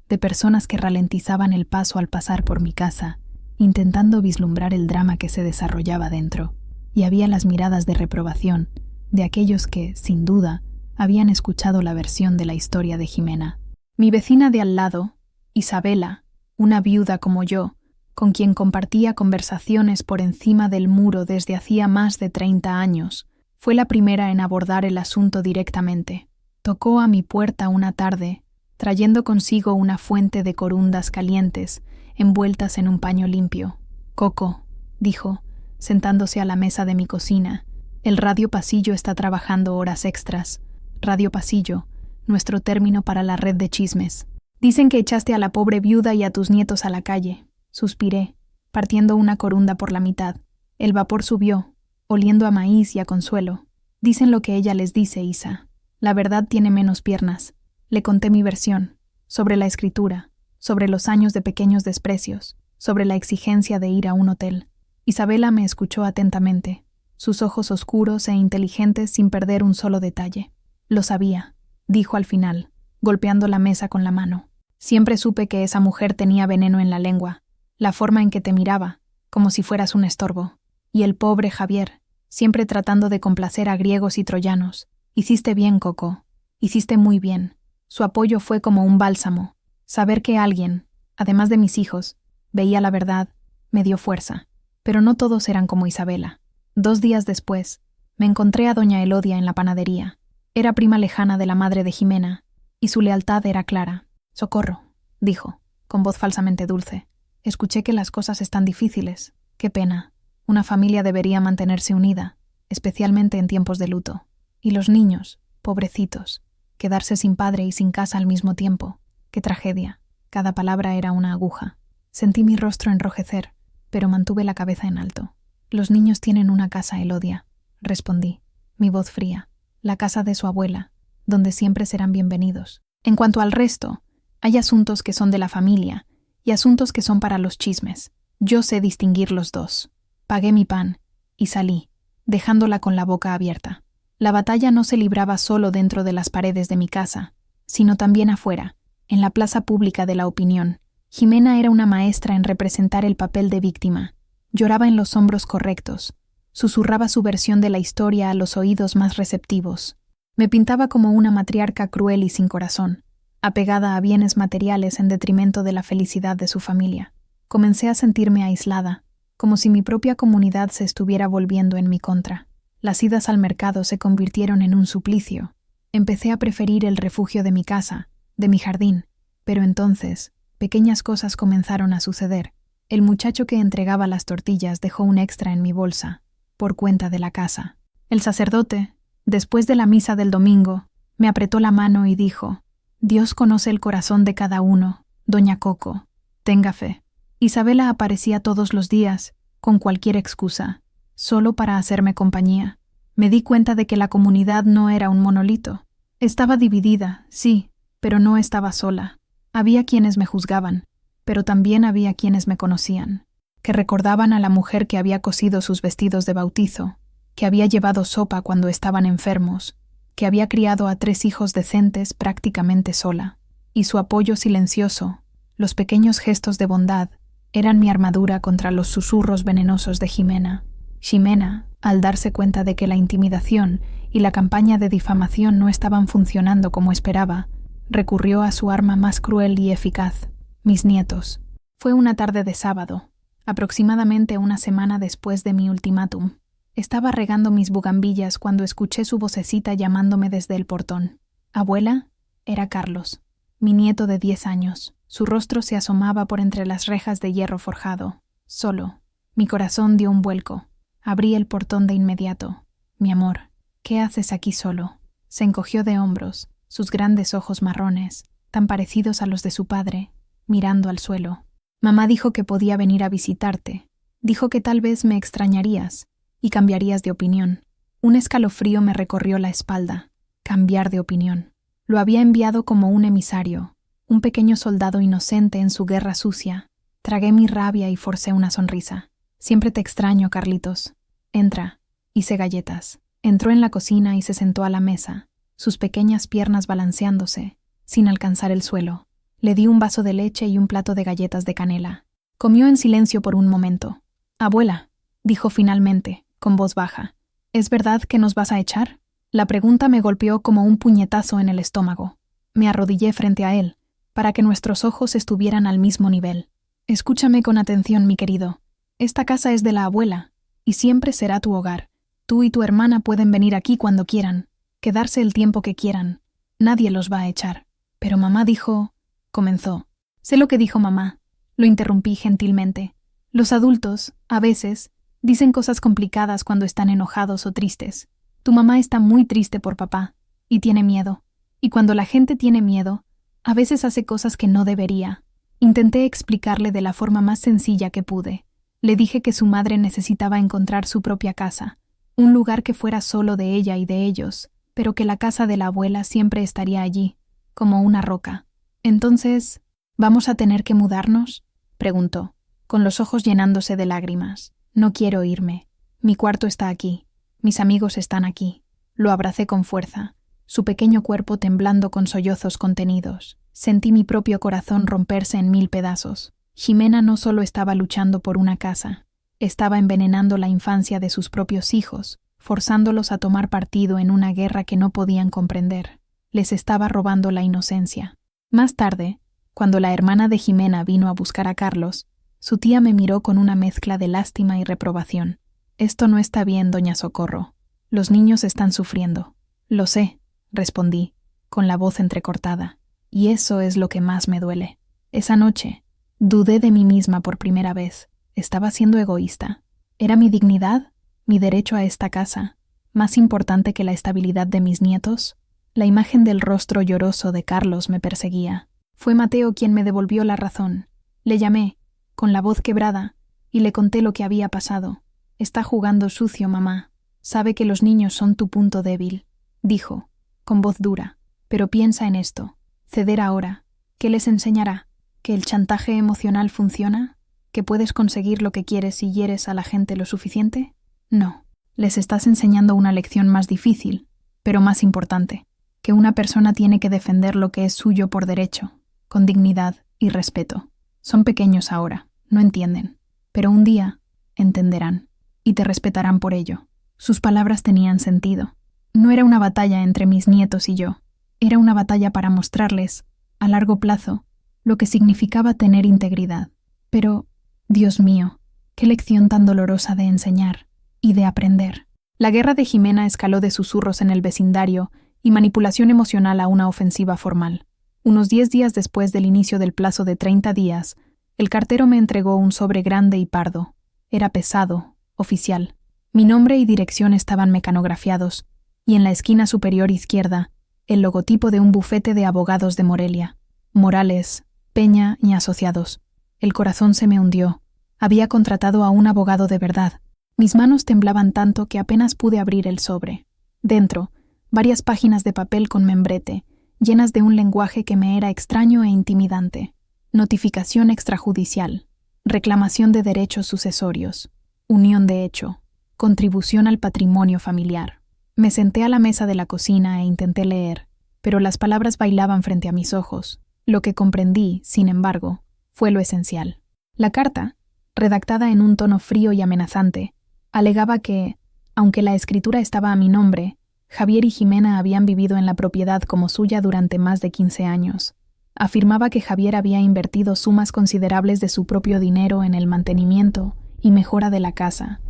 de personas que ralentizaban el paso al pasar por mi casa, intentando vislumbrar el drama que se desarrollaba dentro, y había las miradas de reprobación, de aquellos que, sin duda, habían escuchado la versión de la historia de Jimena. Mi vecina de al lado, Isabela, una viuda como yo, con quien compartía conversaciones por encima del muro desde hacía más de 30 años, fue la primera en abordar el asunto directamente. Tocó a mi puerta una tarde, trayendo consigo una fuente de corundas calientes, envueltas en un paño limpio. «Coco», dijo, sentándose a la mesa de mi cocina, «el Radio Pasillo está trabajando horas extras». Radio Pasillo, nuestro término para la red de chismes. «Dicen que echaste a la pobre viuda y a tus nietos a la calle», suspiré, partiendo una corunda por la mitad. El vapor subió, oliendo a maíz y a consuelo. «Dicen lo que ella les dice, Isa. La verdad tiene menos piernas». Le conté mi versión, sobre la escritura, sobre los años de pequeños desprecios, sobre la exigencia de ir a un hotel. Isabela me escuchó atentamente, sus ojos oscuros e inteligentes sin perder un solo detalle. «Lo sabía», dijo al final, golpeando la mesa con la mano. «Siempre supe que esa mujer tenía veneno en la lengua, la forma en que te miraba, como si fueras un estorbo. Y el pobre Javier, siempre tratando de complacer a griegos y troyanos. Hiciste bien, Coco, hiciste muy bien». Su apoyo fue como un bálsamo. Saber que alguien, además de mis hijos, veía la verdad, me dio fuerza. Pero no todos eran como Isabela. 2 días después, me encontré a doña Elodia en la panadería. Era prima lejana de la madre de Jimena, y su lealtad era clara. «Socorro», dijo, con voz falsamente dulce. «Escuché que las cosas están difíciles. Qué pena. Una familia debería mantenerse unida, especialmente en tiempos de luto. Y los niños, pobrecitos. Quedarse sin padre y sin casa al mismo tiempo. Qué tragedia». Cada palabra era una aguja. Sentí mi rostro enrojecer, pero mantuve la cabeza en alto. «Los niños tienen una casa, Elodia», respondí, mi voz fría. «La casa de su abuela, donde siempre serán bienvenidos. En cuanto al resto, hay asuntos que son de la familia y asuntos que son para los chismes. Yo sé distinguir los dos». Pagué mi pan y salí, dejándola con la boca abierta. La batalla no se libraba solo dentro de las paredes de mi casa, sino también afuera, en la plaza pública de la opinión. Jimena era una maestra en representar el papel de víctima. Lloraba en los hombros correctos, susurraba su versión de la historia a los oídos más receptivos. Me pintaba como una matriarca cruel y sin corazón, apegada a bienes materiales en detrimento de la felicidad de su familia. Comencé a sentirme aislada, como si mi propia comunidad se estuviera volviendo en mi contra. Las idas al mercado se convirtieron en un suplicio. Empecé a preferir el refugio de mi casa, de mi jardín, pero entonces, pequeñas cosas comenzaron a suceder. El muchacho que entregaba las tortillas dejó un extra en mi bolsa, por cuenta de la casa. El sacerdote, después de la misa del domingo, me apretó la mano y dijo: «Dios conoce el corazón de cada uno, doña Coco, tenga fe». Isabela aparecía todos los días, con cualquier excusa, solo para hacerme compañía. Me di cuenta de que la comunidad no era un monolito. Estaba dividida, sí, pero no estaba sola. Había quienes me juzgaban, pero también había quienes me conocían, que recordaban a la mujer que había cosido sus vestidos de bautizo, que había llevado sopa cuando estaban enfermos, que había criado a 3 hijos decentes prácticamente sola. Y su apoyo silencioso, los pequeños gestos de bondad, eran mi armadura contra los susurros venenosos de Jimena. Jimena, al darse cuenta de que la intimidación y la campaña de difamación no estaban funcionando como esperaba, recurrió a su arma más cruel y eficaz, mis nietos. Fue una tarde de sábado, aproximadamente una semana después de mi ultimátum. Estaba regando mis bugambillas cuando escuché su vocecita llamándome desde el portón. «Abuela», era Carlos, mi nieto de 10 años. Su rostro se asomaba por entre las rejas de hierro forjado. Solo. Mi corazón dio un vuelco. Abrí el portón de inmediato. «Mi amor, ¿qué haces aquí solo?». Se encogió de hombros, sus grandes ojos marrones, tan parecidos a los de su padre, mirando al suelo. Mamá dijo que podía venir a visitarte. Dijo que tal vez me extrañarías y cambiarías de opinión. Un escalofrío me recorrió la espalda. Cambiar de opinión. Lo había enviado como un emisario, un pequeño soldado inocente en su guerra sucia. Tragué mi rabia y forcé una sonrisa. Siempre te extraño, Carlitos. Entra. Hice galletas. Entró en la cocina y se sentó a la mesa, sus pequeñas piernas balanceándose, sin alcanzar el suelo. Le di un vaso de leche y un plato de galletas de canela. Comió en silencio por un momento. «Abuela», dijo finalmente, con voz baja, «¿es verdad que nos vas a echar?» La pregunta me golpeó como un puñetazo en el estómago. Me arrodillé frente a él, para que nuestros ojos estuvieran al mismo nivel. «Escúchame con atención, mi querido. Esta casa es de la abuela, y siempre será tu hogar. Tú y tu hermana pueden venir aquí cuando quieran, quedarse el tiempo que quieran. Nadie los va a echar». «Pero mamá dijo...» comenzó. «Sé lo que dijo mamá», lo interrumpí gentilmente. «Los adultos, a veces, dicen cosas complicadas cuando están enojados o tristes. Tu mamá está muy triste por papá, y tiene miedo. Y cuando la gente tiene miedo, a veces hace cosas que no debería». Intenté explicarle de la forma más sencilla que pude. Le dije que su madre necesitaba encontrar su propia casa, un lugar que fuera solo de ella y de ellos, pero que la casa de la abuela siempre estaría allí, como una roca. «Entonces, ¿vamos a tener que mudarnos?», preguntó, con los ojos llenándose de lágrimas. «No quiero irme. Mi cuarto está aquí. Mis amigos están aquí». Lo abracé con fuerza, su pequeño cuerpo temblando con sollozos contenidos. Sentí mi propio corazón romperse en 1000 pedazos. Jimena no solo estaba luchando por una casa, estaba envenenando la infancia de sus propios hijos, forzándolos a tomar partido en una guerra que no podían comprender. Les estaba robando la inocencia. Más tarde, cuando la hermana de Jimena vino a buscar a Carlos, su tía me miró con una mezcla de lástima y reprobación. «Esto no está bien, doña Socorro. Los niños están sufriendo». «Lo sé», respondí, con la voz entrecortada, «y eso es lo que más me duele». Esa noche, dudé de mí misma por primera vez. ¿Estaba siendo egoísta? ¿Era mi dignidad, mi derecho a esta casa, más importante que la estabilidad de mis nietos? La imagen del rostro lloroso de Carlos me perseguía. Fue Mateo quien me devolvió la razón. Le llamé, con la voz quebrada, y le conté lo que había pasado. «Está jugando sucio, mamá. Sabe que los niños son tu punto débil», dijo, con voz dura. «Pero piensa en esto. Ceder ahora. ¿Qué les enseñará? ¿Que el chantaje emocional funciona? ¿Que puedes conseguir lo que quieres si hieres a la gente lo suficiente? No. Les estás enseñando una lección más difícil, pero más importante. Que una persona tiene que defender lo que es suyo por derecho, con dignidad y respeto. Son pequeños ahora, no entienden, pero un día entenderán y te respetarán por ello». Sus palabras tenían sentido. No era una batalla entre mis nietos y yo, era una batalla para mostrarles, a largo plazo, lo que significaba tener integridad. Pero, Dios mío, qué lección tan dolorosa de enseñar y de aprender. La guerra de Jimena escaló de susurros en el vecindario y manipulación emocional a una ofensiva formal. Unos 10 días después del inicio del plazo de 30 días, el cartero me entregó un sobre grande y pardo. Era pesado, oficial. Mi nombre y dirección estaban mecanografiados, y en la esquina superior izquierda, el logotipo de un bufete de abogados de Morelia. Morales, Peña y Asociados. El corazón se me hundió. Había contratado a un abogado de verdad. Mis manos temblaban tanto que apenas pude abrir el sobre. Dentro, varias páginas de papel con membrete, llenas de un lenguaje que me era extraño e intimidante. Notificación extrajudicial. Reclamación de derechos sucesorios. Unión de hecho. Contribución al patrimonio familiar. Me senté a la mesa de la cocina e intenté leer, pero las palabras bailaban frente a mis ojos. Lo que comprendí, sin embargo, fue lo esencial. La carta, redactada en un tono frío y amenazante, alegaba que, aunque la escritura estaba a mi nombre, Javier y Jimena habían vivido en la propiedad como suya durante más de 15 años. Afirmaba que Javier había invertido sumas considerables de su propio dinero en el mantenimiento y mejora de la casa.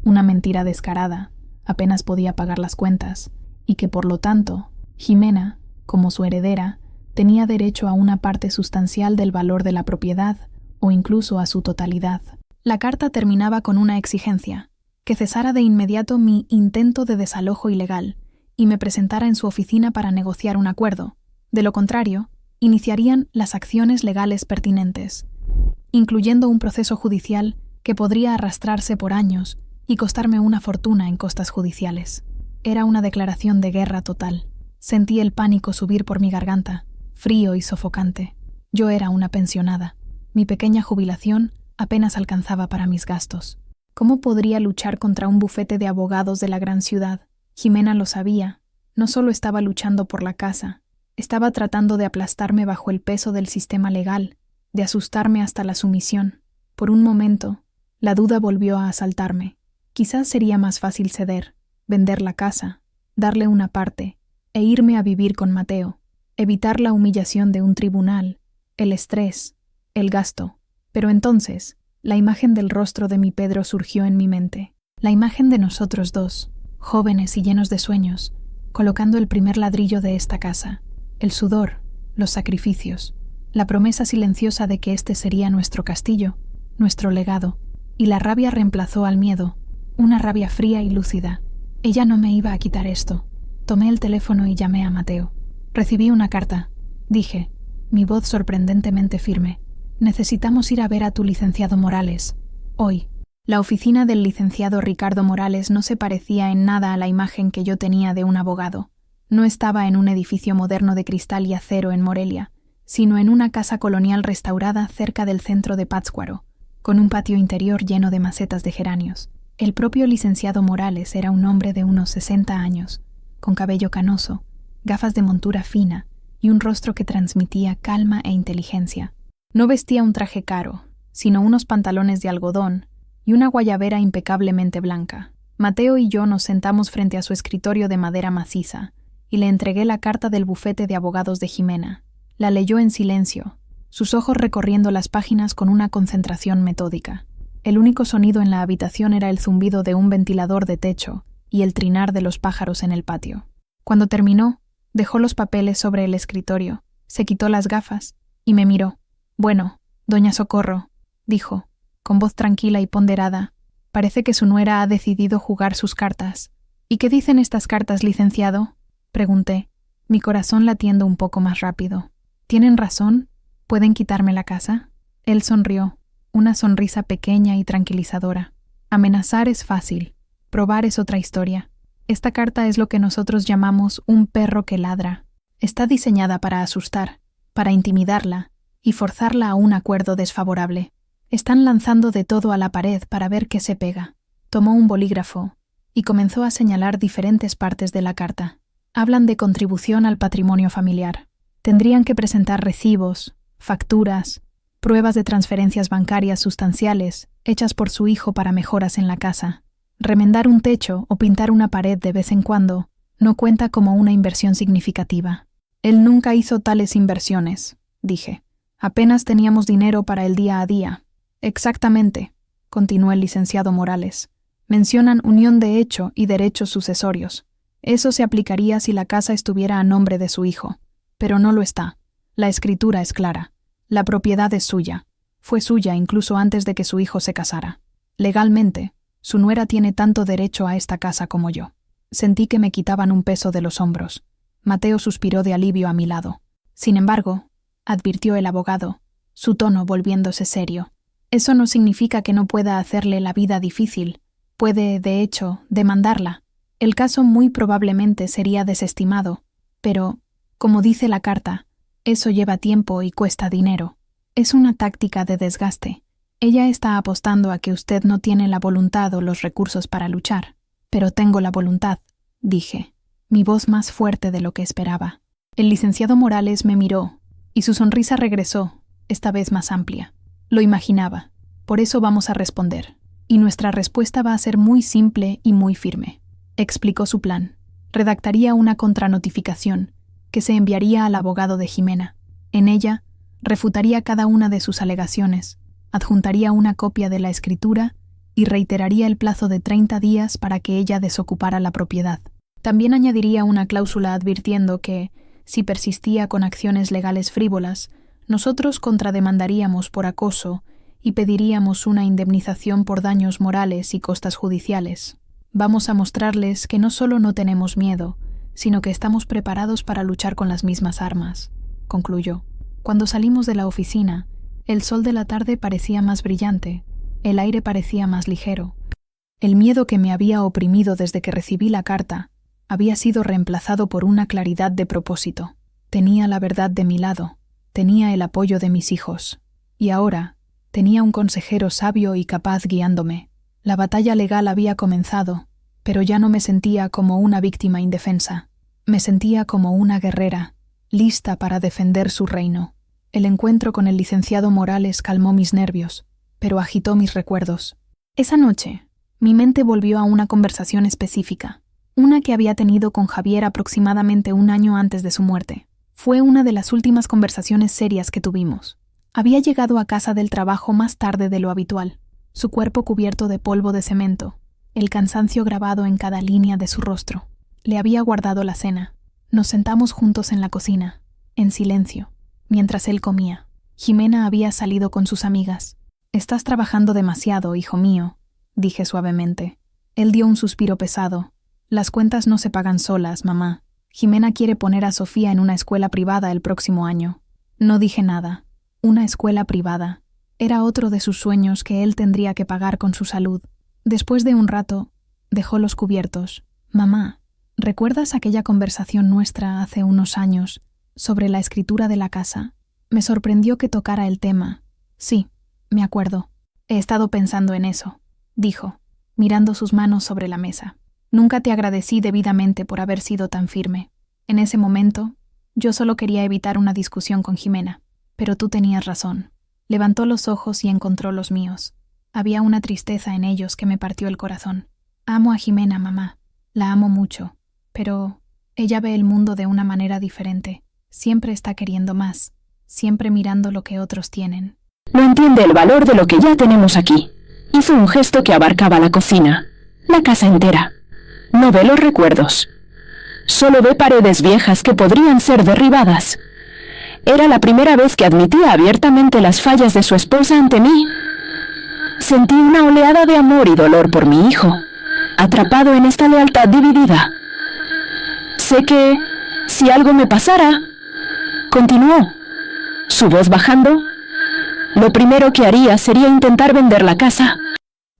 Una mentira descarada, apenas podía pagar las cuentas, y que por lo tanto, Jimena, como su heredera, tenía derecho a una parte sustancial del valor de la propiedad, o incluso a su totalidad. La carta terminaba con una exigencia: que cesara de inmediato mi intento de desalojo ilegal, y me presentara en su oficina para negociar un acuerdo. De lo contrario, iniciarían las acciones legales pertinentes, incluyendo un proceso judicial que podría arrastrarse por años y costarme una fortuna en costas judiciales. Era una declaración de guerra total. Sentí el pánico subir por mi garganta, frío y sofocante. Yo era una pensionada. Mi pequeña jubilación apenas alcanzaba para mis gastos. ¿Cómo podría luchar contra un bufete de abogados de la gran ciudad? Jimena lo sabía. No solo estaba luchando por la casa, estaba tratando de aplastarme bajo el peso del sistema legal, de asustarme hasta la sumisión. Por un momento, la duda volvió a asaltarme. Quizás sería más fácil ceder, vender la casa, darle una parte e irme a vivir con Mateo, evitar la humillación de un tribunal, el estrés, el gasto. Pero entonces, la imagen del rostro de mi Pedro surgió en mi mente, la imagen de nosotros dos, jóvenes y llenos de sueños, colocando el primer ladrillo de esta casa, el sudor, los sacrificios, la promesa silenciosa de que este sería nuestro castillo, nuestro legado, y la rabia reemplazó al miedo, una rabia fría y lúcida. Ella no me iba a quitar esto. Tomé el teléfono y llamé a Mateo. Recibí una carta, dije, mi voz sorprendentemente firme. Necesitamos ir a ver a tu licenciado Morales, hoy. La oficina del licenciado Ricardo Morales no se parecía en nada a la imagen que yo tenía de un abogado. No estaba en un edificio moderno de cristal y acero en Morelia, sino en una casa colonial restaurada cerca del centro de Pátzcuaro, con un patio interior lleno de macetas de geranios. El propio licenciado Morales era un hombre de unos 60 años, con cabello canoso, gafas de montura fina y un rostro que transmitía calma e inteligencia. No vestía un traje caro, sino unos pantalones de algodón y una guayabera impecablemente blanca. Mateo y yo nos sentamos frente a su escritorio de madera maciza y le entregué la carta del bufete de abogados de Jimena. La leyó en silencio, sus ojos recorriendo las páginas con una concentración metódica. El único sonido en la habitación era el zumbido de un ventilador de techo y el trinar de los pájaros en el patio. Cuando terminó, dejó los papeles sobre el escritorio, se quitó las gafas y me miró. «Bueno, doña Socorro», dijo, con voz tranquila y ponderada, «parece que su nuera ha decidido jugar sus cartas». «¿Y qué dicen estas cartas, licenciado?», pregunté, mi corazón latiendo un poco más rápido. «¿Tienen razón? ¿Pueden quitarme la casa?». Él sonrió, una sonrisa pequeña y tranquilizadora. «Amenazar es fácil, probar es otra historia. Esta carta es lo que nosotros llamamos un perro que ladra. Está diseñada para asustar, para intimidarla y forzarla a un acuerdo desfavorable. Están lanzando de todo a la pared para ver qué se pega». Tomó un bolígrafo y comenzó a señalar diferentes partes de la carta. Hablan de contribución al patrimonio familiar. Tendrían que presentar recibos, facturas, pruebas de transferencias bancarias sustanciales hechas por su hijo para mejoras en la casa. Remendar un techo o pintar una pared de vez en cuando no cuenta como una inversión significativa. Él nunca hizo tales inversiones, dije. Apenas teníamos dinero para el día a día. Exactamente, continuó el licenciado Morales. Mencionan unión de hecho y derechos sucesorios. Eso se aplicaría si la casa estuviera a nombre de su hijo. Pero no lo está. La escritura es clara. La propiedad es suya. Fue suya incluso antes de que su hijo se casara. Legalmente, su nuera tiene tanto derecho a esta casa como yo. Sentí que me quitaban un peso de los hombros. Mateo suspiró de alivio a mi lado. Sin embargo, advirtió el abogado, su tono volviéndose serio. Eso no significa que no pueda hacerle la vida difícil. Puede, de hecho, demandarla. El caso muy probablemente sería desestimado, pero, como dice la carta, eso lleva tiempo y cuesta dinero. Es una táctica de desgaste. Ella está apostando a que usted no tiene la voluntad o los recursos para luchar. Pero tengo la voluntad, dije, mi voz más fuerte de lo que esperaba. El licenciado Morales me miró, y su sonrisa regresó, esta vez más amplia. Lo imaginaba. Por eso vamos a responder. Y nuestra respuesta va a ser muy simple y muy firme. Explicó su plan. Redactaría una contranotificación que se enviaría al abogado de Jimena. En ella, refutaría cada una de sus alegaciones, adjuntaría una copia de la escritura y reiteraría el plazo de 30 días para que ella desocupara la propiedad. También añadiría una cláusula advirtiendo que, si persistía con acciones legales frívolas, nosotros contrademandaríamos por acoso y pediríamos una indemnización por daños morales y costas judiciales. Vamos a mostrarles que no solo no tenemos miedo, sino que estamos preparados para luchar con las mismas armas, concluyó. Cuando salimos de la oficina, el sol de la tarde parecía más brillante, el aire parecía más ligero. El miedo que me había oprimido desde que recibí la carta había sido reemplazado por una claridad de propósito. Tenía la verdad de mi lado, tenía el apoyo de mis hijos, y ahora tenía un consejero sabio y capaz guiándome. La batalla legal había comenzado, pero ya no me sentía como una víctima indefensa. Me sentía como una guerrera, lista para defender su reino. El encuentro con el licenciado Morales calmó mis nervios, pero agitó mis recuerdos. Esa noche, mi mente volvió a una conversación específica, una que había tenido con Javier aproximadamente un año antes de su muerte. Fue una de las últimas conversaciones serias que tuvimos. Había llegado a casa del trabajo más tarde de lo habitual, su cuerpo cubierto de polvo de cemento, el cansancio grabado en cada línea de su rostro. Le había guardado la cena. Nos sentamos juntos en la cocina, en silencio, mientras él comía. Jimena había salido con sus amigas. «Estás trabajando demasiado, hijo mío», dije suavemente. Él dio un suspiro pesado. «Las cuentas no se pagan solas, mamá. Jimena quiere poner a Sofía en una escuela privada el próximo año». No dije nada. Una escuela privada. Era otro de sus sueños que él tendría que pagar con su salud. Después de un rato, dejó los cubiertos. «Mamá, ¿recuerdas aquella conversación nuestra hace unos años sobre la escritura de la casa?» Me sorprendió que tocara el tema. «Sí, me acuerdo. He estado pensando en eso», dijo, mirando sus manos sobre la mesa. «Nunca te agradecí debidamente por haber sido tan firme. En ese momento, yo solo quería evitar una discusión con Jimena. Pero tú tenías razón». Levantó los ojos y encontró los míos. Había una tristeza en ellos que me partió el corazón. «Amo a Jimena, mamá. La amo mucho. Pero ella ve el mundo de una manera diferente. Siempre está queriendo más. Siempre mirando lo que otros tienen». No entiende el valor de lo que ya tenemos aquí. Hizo un gesto que abarcaba la cocina, la casa entera. No ve los recuerdos. Solo ve paredes viejas que podrían ser derribadas. Era la primera vez que admitía abiertamente las fallas de su esposa ante mí. Sentí una oleada de amor y dolor por mi hijo, atrapado en esta lealtad dividida. Sé que, si algo me pasara, continuó, su voz bajando, lo primero que haría sería intentar vender la casa.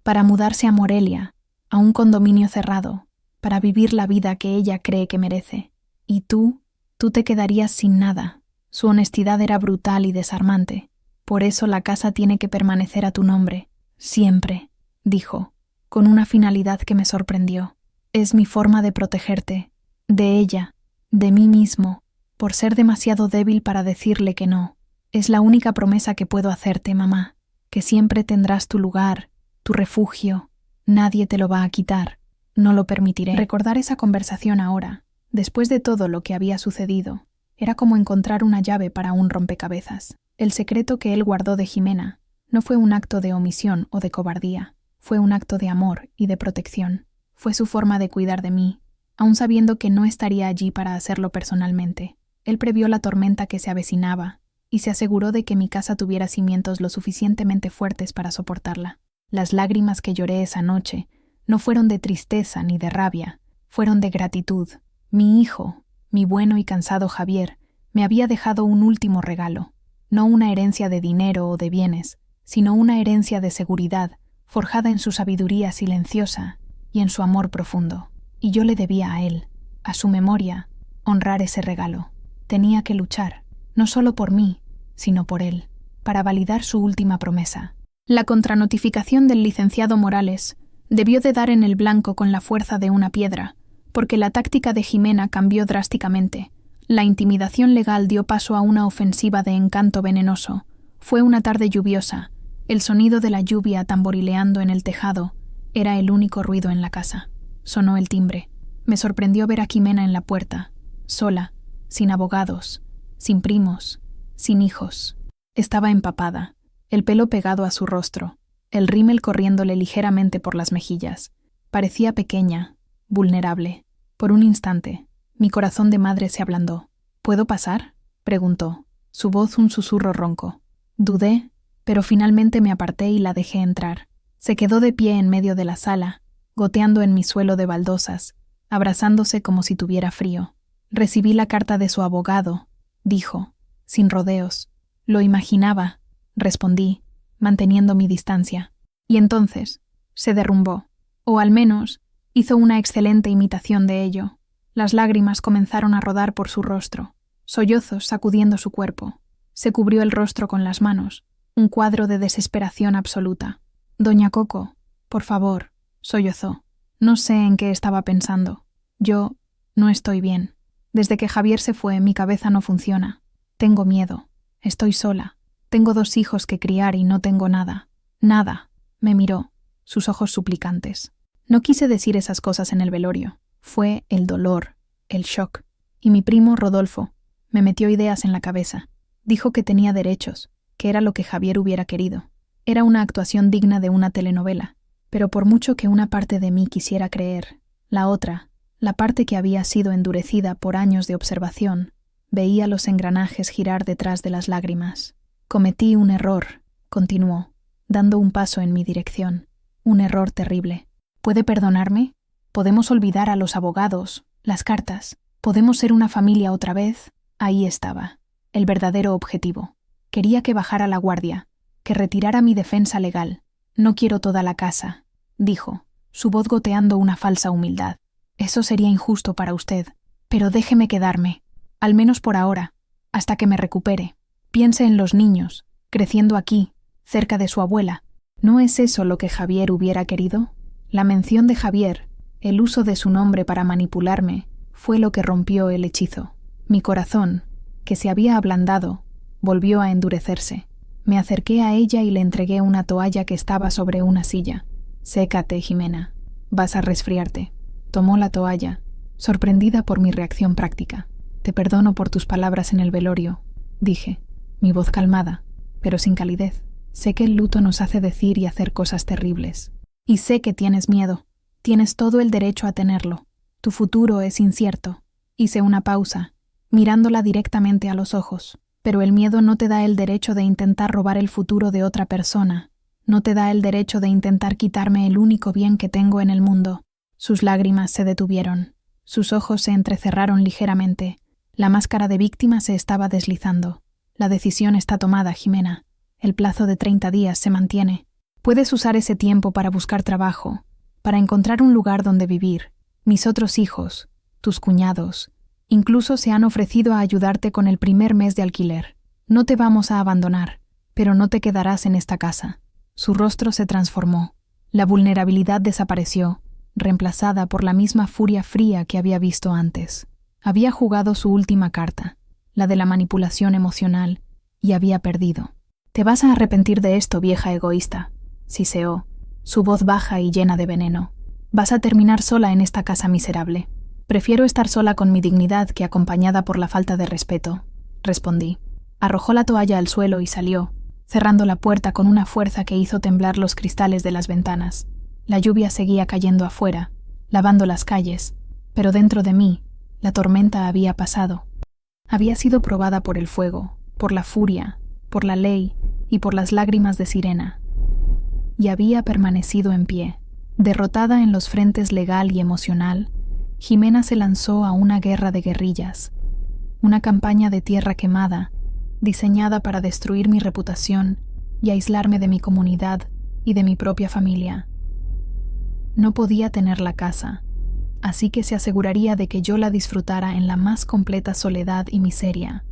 Para mudarse a Morelia, a un condominio cerrado, para vivir la vida que ella cree que merece. Y tú te quedarías sin nada. Su honestidad era brutal y desarmante. «Por eso la casa tiene que permanecer a tu nombre. Siempre», dijo, con una finalidad que me sorprendió. «Es mi forma de protegerte, de ella, de mí mismo, por ser demasiado débil para decirle que no. Es la única promesa que puedo hacerte, mamá, que siempre tendrás tu lugar, tu refugio. Nadie te lo va a quitar. No lo permitiré». Recordar esa conversación ahora, después de todo lo que había sucedido, era como encontrar una llave para un rompecabezas. El secreto que él guardó de Jimena no fue un acto de omisión o de cobardía, fue un acto de amor y de protección. Fue su forma de cuidar de mí, aun sabiendo que no estaría allí para hacerlo personalmente. Él previó la tormenta que se avecinaba y se aseguró de que mi casa tuviera cimientos lo suficientemente fuertes para soportarla. Las lágrimas que lloré esa noche no fueron de tristeza ni de rabia, fueron de gratitud. Mi hijo, mi bueno y cansado Javier, me había dejado un último regalo, no una herencia de dinero o de bienes, sino una herencia de seguridad, forjada en su sabiduría silenciosa y en su amor profundo. Y yo le debía a él, a su memoria, honrar ese regalo. Tenía que luchar, no solo por mí, sino por él, para validar su última promesa. La contranotificación del licenciado Morales debió de dar en el blanco con la fuerza de una piedra, porque la táctica de Jimena cambió drásticamente. La intimidación legal dio paso a una ofensiva de encanto venenoso. Fue una tarde lluviosa. El sonido de la lluvia tamborileando en el tejado era el único ruido en la casa. Sonó el timbre. Me sorprendió ver a Jimena en la puerta, sola, sin abogados, sin primos, sin hijos. Estaba empapada, el pelo pegado a su rostro, el rímel corriéndole ligeramente por las mejillas. Parecía pequeña, vulnerable. Por un instante, mi corazón de madre se ablandó. «¿Puedo pasar?», preguntó, su voz un susurro ronco. Dudé, pero finalmente me aparté y la dejé entrar. Se quedó de pie en medio de la sala, goteando en mi suelo de baldosas, abrazándose como si tuviera frío. Recibí la carta de su abogado, dijo, sin rodeos. Lo imaginaba, respondí, manteniendo mi distancia. Y entonces, se derrumbó, o al menos, hizo una excelente imitación de ello. Las lágrimas comenzaron a rodar por su rostro, sollozos sacudiendo su cuerpo. Se cubrió el rostro con las manos, un cuadro de desesperación absoluta. Doña Coco, por favor, sollozó. No sé en qué estaba pensando. Yo no estoy bien. Desde que Javier se fue, mi cabeza no funciona. Tengo miedo. Estoy sola. Tengo 2 hijos que criar y no tengo nada. Nada. Me miró, sus ojos suplicantes. No quise decir esas cosas en el velorio. Fue el dolor, el shock. Y mi primo, Rodolfo, me metió ideas en la cabeza. Dijo que tenía derechos, que era lo que Javier hubiera querido. Era una actuación digna de una telenovela. Pero por mucho que una parte de mí quisiera creer, la otra, la parte que había sido endurecida por años de observación, veía los engranajes girar detrás de las lágrimas. Cometí un error, continuó, dando un paso en mi dirección. Un error terrible. ¿Puede perdonarme? ¿Podemos olvidar a los abogados, las cartas? ¿Podemos ser una familia otra vez? Ahí estaba, el verdadero objetivo. Quería que bajara la guardia, que retirara mi defensa legal. No quiero toda la casa, dijo, su voz goteando una falsa humildad. Eso sería injusto para usted, pero déjeme quedarme, al menos por ahora, hasta que me recupere. Piense en los niños, creciendo aquí, cerca de su abuela. ¿No es eso lo que Javier hubiera querido? La mención de Javier, el uso de su nombre para manipularme, fue lo que rompió el hechizo. Mi corazón, que se había ablandado, volvió a endurecerse. Me acerqué a ella y le entregué una toalla que estaba sobre una silla. «Sécate, Jimena. Vas a resfriarte». Tomó la toalla, sorprendida por mi reacción práctica. «Te perdono por tus palabras en el velorio», dije, mi voz calmada, pero sin calidez. «Sé que el luto nos hace decir y hacer cosas terribles. Y sé que tienes miedo. Tienes todo el derecho a tenerlo. Tu futuro es incierto». Hice una pausa, mirándola directamente a los ojos. «Pero el miedo no te da el derecho de intentar robar el futuro de otra persona. No te da el derecho de intentar quitarme el único bien que tengo en el mundo». Sus lágrimas se detuvieron. Sus ojos se entrecerraron ligeramente. La máscara de víctima se estaba deslizando. «La decisión está tomada, Jimena. El plazo de 30 días se mantiene. Puedes usar ese tiempo para buscar trabajo, para encontrar un lugar donde vivir. Mis otros hijos, tus cuñados, incluso se han ofrecido a ayudarte con el primer mes de alquiler. No te vamos a abandonar, pero no te quedarás en esta casa». Su rostro se transformó. La vulnerabilidad desapareció, reemplazada por la misma furia fría que había visto antes. Había jugado su última carta, la de la manipulación emocional, y había perdido. «Te vas a arrepentir de esto, vieja egoísta», siseó, su voz baja y llena de veneno. «Vas a terminar sola en esta casa miserable». «Prefiero estar sola con mi dignidad que acompañada por la falta de respeto», respondí. Arrojó la toalla al suelo y salió, cerrando la puerta con una fuerza que hizo temblar los cristales de las ventanas. La lluvia seguía cayendo afuera, lavando las calles, pero dentro de mí, la tormenta había pasado. Había sido probada por el fuego, por la furia, por la ley y por las lágrimas de sirena. Y había permanecido en pie. Derrotada en los frentes legal y emocional, Jimena se lanzó a una guerra de guerrillas, una campaña de tierra quemada, diseñada para destruir mi reputación y aislarme de mi comunidad y de mi propia familia. No podía tener la casa, así que se aseguraría de que yo la disfrutara en la más completa soledad y miseria.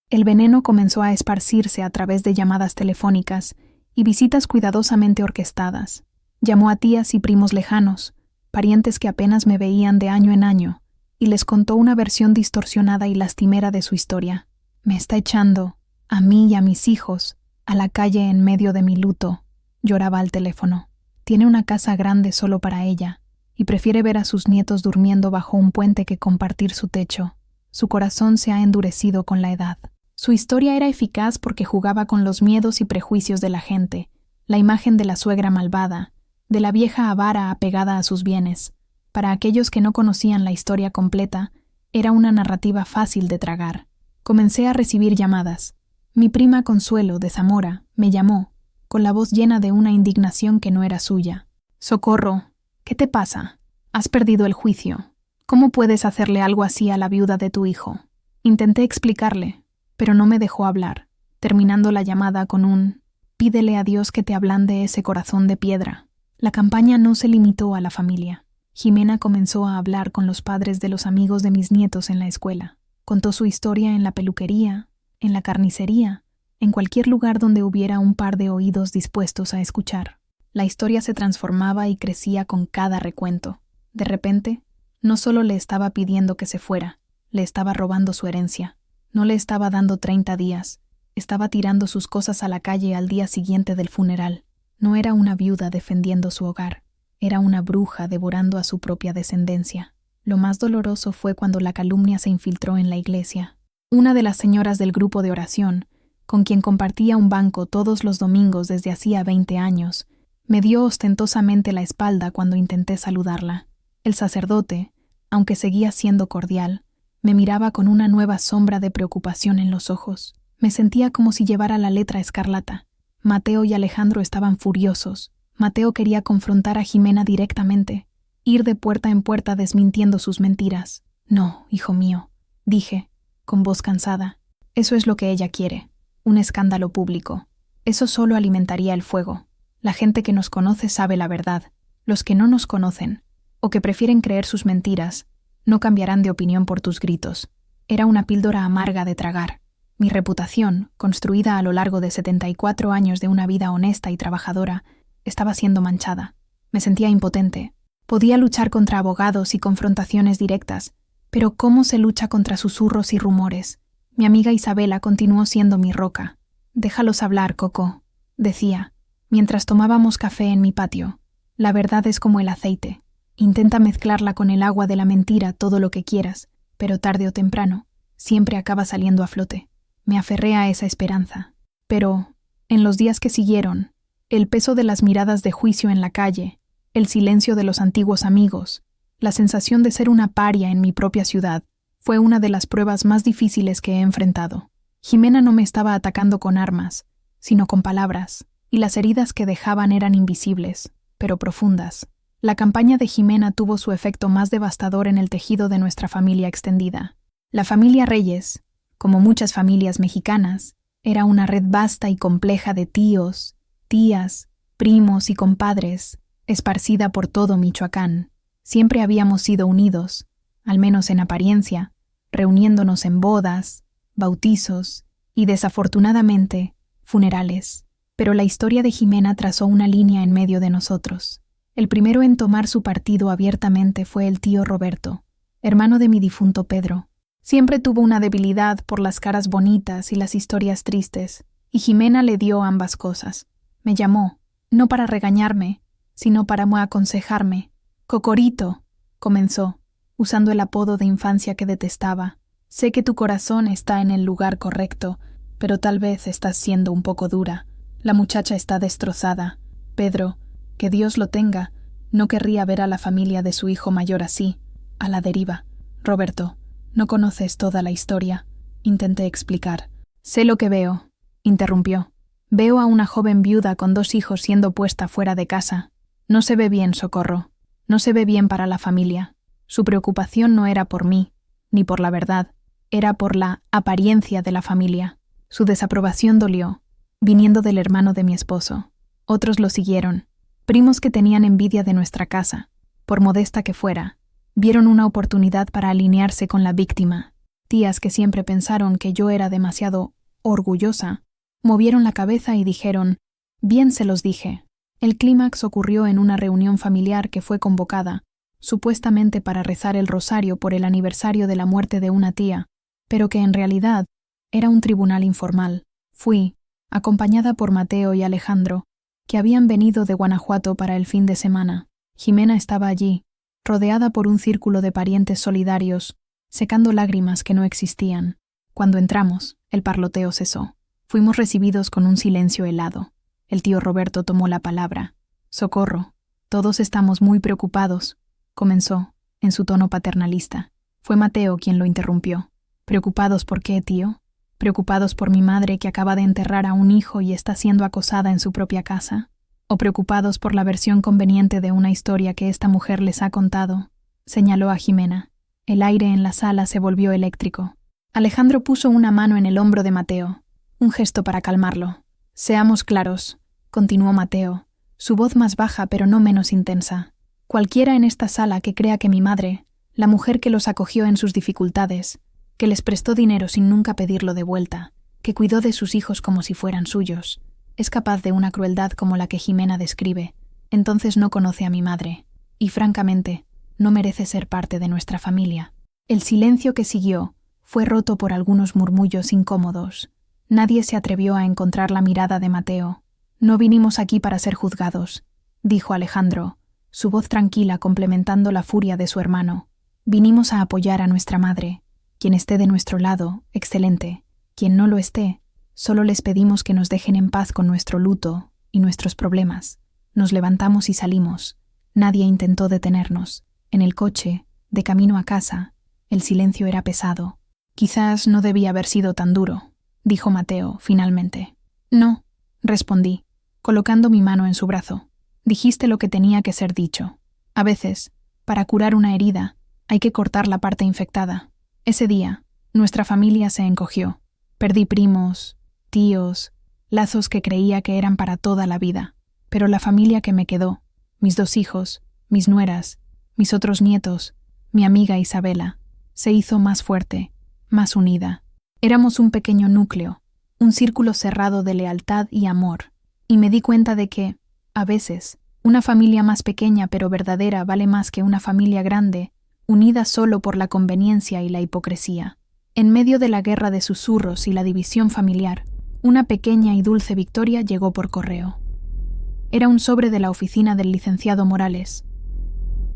El veneno comenzó a esparcirse a través de llamadas telefónicas y visitas cuidadosamente orquestadas. Llamó a tías y primos lejanos, parientes que apenas me veían de año en año, y les contó una versión distorsionada y lastimera de su historia. «Me está echando, a mí y a mis hijos, a la calle en medio de mi luto», lloraba al teléfono. «Tiene una casa grande solo para ella, y prefiere ver a sus nietos durmiendo bajo un puente que compartir su techo. Su corazón se ha endurecido con la edad». Su historia era eficaz porque jugaba con los miedos y prejuicios de la gente, la imagen de la suegra malvada, de la vieja avara apegada a sus bienes. Para aquellos que no conocían la historia completa, era una narrativa fácil de tragar. Comencé a recibir llamadas. Mi prima Consuelo, de Zamora, me llamó, con la voz llena de una indignación que no era suya. «Socorro, ¿qué te pasa? Has perdido el juicio. ¿Cómo puedes hacerle algo así a la viuda de tu hijo? Intenté explicarle, pero no me dejó hablar, terminando la llamada con un «Pídele a Dios que te ablande ese corazón de piedra». La campaña no se limitó a la familia. Jimena comenzó a hablar con los padres de los amigos de mis nietos en la escuela. Contó su historia en la peluquería, en la carnicería, en cualquier lugar donde hubiera un par de oídos dispuestos a escuchar. La historia se transformaba y crecía con cada recuento. De repente, no solo le estaba pidiendo que se fuera, le estaba robando su herencia. No le estaba dando 30 días, estaba tirando sus cosas a la calle al día siguiente del funeral. No era una viuda defendiendo su hogar, era una bruja devorando a su propia descendencia. Lo más doloroso fue cuando la calumnia se infiltró en la iglesia. Una de las señoras del grupo de oración, con quien compartía un banco todos los domingos desde hacía 20 años, me dio ostentosamente la espalda cuando intenté saludarla. El sacerdote, aunque seguía siendo cordial, me miraba con una nueva sombra de preocupación en los ojos. Me sentía como si llevara la letra escarlata. Mateo y Alejandro estaban furiosos. Mateo quería confrontar a Jimena directamente, ir de puerta en puerta desmintiendo sus mentiras. «No, hijo mío», dije, con voz cansada. «Eso es lo que ella quiere, un escándalo público. Eso solo alimentaría el fuego. La gente que nos conoce sabe la verdad. Los que no nos conocen, o que prefieren creer sus mentiras, no cambiarán de opinión por tus gritos». Era una píldora amarga de tragar. Mi reputación, construida a lo largo de 74 años de una vida honesta y trabajadora, estaba siendo manchada. Me sentía impotente. Podía luchar contra abogados y confrontaciones directas, pero ¿cómo se lucha contra susurros y rumores? Mi amiga Isabela continuó siendo mi roca. «Déjalos hablar, Coco», decía, mientras tomábamos café en mi patio. «La verdad es como el aceite. Intenta mezclarla con el agua de la mentira todo lo que quieras, pero tarde o temprano, siempre acaba saliendo a flote». Me aferré a esa esperanza. Pero, en los días que siguieron, el peso de las miradas de juicio en la calle, el silencio de los antiguos amigos, la sensación de ser una paria en mi propia ciudad, fue una de las pruebas más difíciles que he enfrentado. Jimena no me estaba atacando con armas, sino con palabras, y las heridas que dejaban eran invisibles, pero profundas. La campaña de Jimena tuvo su efecto más devastador en el tejido de nuestra familia extendida. La familia Reyes, como muchas familias mexicanas, era una red vasta y compleja de tíos, tías, primos y compadres, esparcida por todo Michoacán. Siempre habíamos sido unidos, al menos en apariencia, reuniéndonos en bodas, bautizos y, desafortunadamente, funerales. Pero la historia de Jimena trazó una línea en medio de nosotros. El primero en tomar su partido abiertamente fue el tío Roberto, hermano de mi difunto Pedro. Siempre tuvo una debilidad por las caras bonitas y las historias tristes, y Jimena le dio ambas cosas. Me llamó, no para regañarme, sino para aconsejarme. «Cocorito», comenzó, usando el apodo de infancia que detestaba. «Sé que tu corazón está en el lugar correcto, pero tal vez estás siendo un poco dura. La muchacha está destrozada. Pedro, que Dios lo tenga, no querría ver a la familia de su hijo mayor así, a la deriva. Roberto, no conoces toda la historia», intenté explicar. «Sé lo que veo», interrumpió. «Veo a una joven viuda con 2 hijos siendo puesta fuera de casa. No se ve bien, Socorro. No se ve bien para la familia. Su preocupación no era por mí, ni por la verdad. Era por la apariencia de la familia. Su desaprobación dolió, viniendo del hermano de mi esposo. Otros lo siguieron. Primos que tenían envidia de nuestra casa, por modesta que fuera, vieron una oportunidad para alinearse con la víctima. Tías que siempre pensaron que yo era demasiado orgullosa, movieron la cabeza y dijeron, «Bien se los dije». El clímax ocurrió en una reunión familiar que fue convocada, supuestamente para rezar el rosario por el aniversario de la muerte de una tía, pero que en realidad era un tribunal informal. Fui, acompañada por Mateo y Alejandro, que habían venido de Guanajuato para el fin de semana. Jimena estaba allí, rodeada por un círculo de parientes solidarios, secando lágrimas que no existían. Cuando entramos, el parloteo cesó. Fuimos recibidos con un silencio helado. El tío Roberto tomó la palabra. «Socorro, todos estamos muy preocupados», comenzó, en su tono paternalista. Fue Mateo quien lo interrumpió. «¿Preocupados por qué, tío? ¿Preocupados por mi madre que acaba de enterrar a un hijo y está siendo acosada en su propia casa? ¿O preocupados por la versión conveniente de una historia que esta mujer les ha contado?», señaló a Jimena. El aire en la sala se volvió eléctrico. Alejandro puso una mano en el hombro de Mateo, un gesto para calmarlo. «Seamos claros», continuó Mateo, su voz más baja pero no menos intensa. «Cualquiera en esta sala que crea que mi madre, la mujer que los acogió en sus dificultades, que les prestó dinero sin nunca pedirlo de vuelta, que cuidó de sus hijos como si fueran suyos, es capaz de una crueldad como la que Jimena describe, entonces no conoce a mi madre, y francamente, no merece ser parte de nuestra familia». El silencio que siguió fue roto por algunos murmullos incómodos. Nadie se atrevió a encontrar la mirada de Mateo. «No vinimos aquí para ser juzgados», dijo Alejandro, su voz tranquila complementando la furia de su hermano. «Vinimos a apoyar a nuestra madre. Quien esté de nuestro lado, excelente. Quien no lo esté, solo les pedimos que nos dejen en paz con nuestro luto y nuestros problemas». Nos levantamos y salimos. Nadie intentó detenernos. En el coche, de camino a casa, el silencio era pesado. «Quizás no debía haber sido tan duro», dijo Mateo, finalmente. «No», respondí, colocando mi mano en su brazo. «Dijiste lo que tenía que ser dicho. A veces, para curar una herida, hay que cortar la parte infectada. Ese día, nuestra familia se encogió. Perdí primos, tíos, lazos que creía que eran para toda la vida. Pero la familia que me quedó, mis 2 hijos, mis nueras, mis otros nietos, mi amiga Isabela, se hizo más fuerte, más unida. Éramos un pequeño núcleo, un círculo cerrado de lealtad y amor, y me di cuenta de que, a veces, una familia más pequeña pero verdadera vale más que una familia grande, unida solo por la conveniencia y la hipocresía. En medio de la guerra de susurros y la división familiar, una pequeña y dulce victoria llegó por correo. Era un sobre de la oficina del licenciado Morales.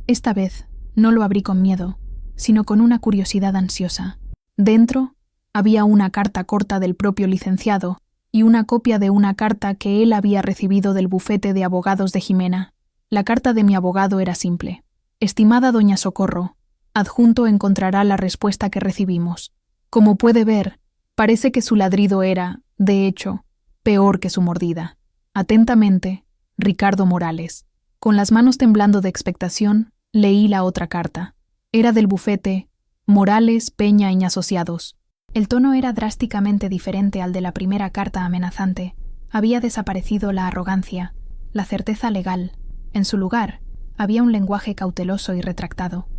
Esta vez no lo abrí con miedo, sino con una curiosidad ansiosa. Dentro había una carta corta del propio licenciado y una copia de una carta que él había recibido del bufete de abogados de Jimena. La carta de mi abogado era simple. «Estimada doña Socorro, adjunto encontrará la respuesta que recibimos. Como puede ver, parece que su ladrido era, de hecho, peor que su mordida. Atentamente, Ricardo Morales». Con las manos temblando de expectación, leí la otra carta. Era del bufete Morales, Peña y Asociados. El tono era drásticamente diferente al de la primera carta amenazante. Había desaparecido la arrogancia, la certeza legal. En su lugar, había un lenguaje cauteloso y retractado.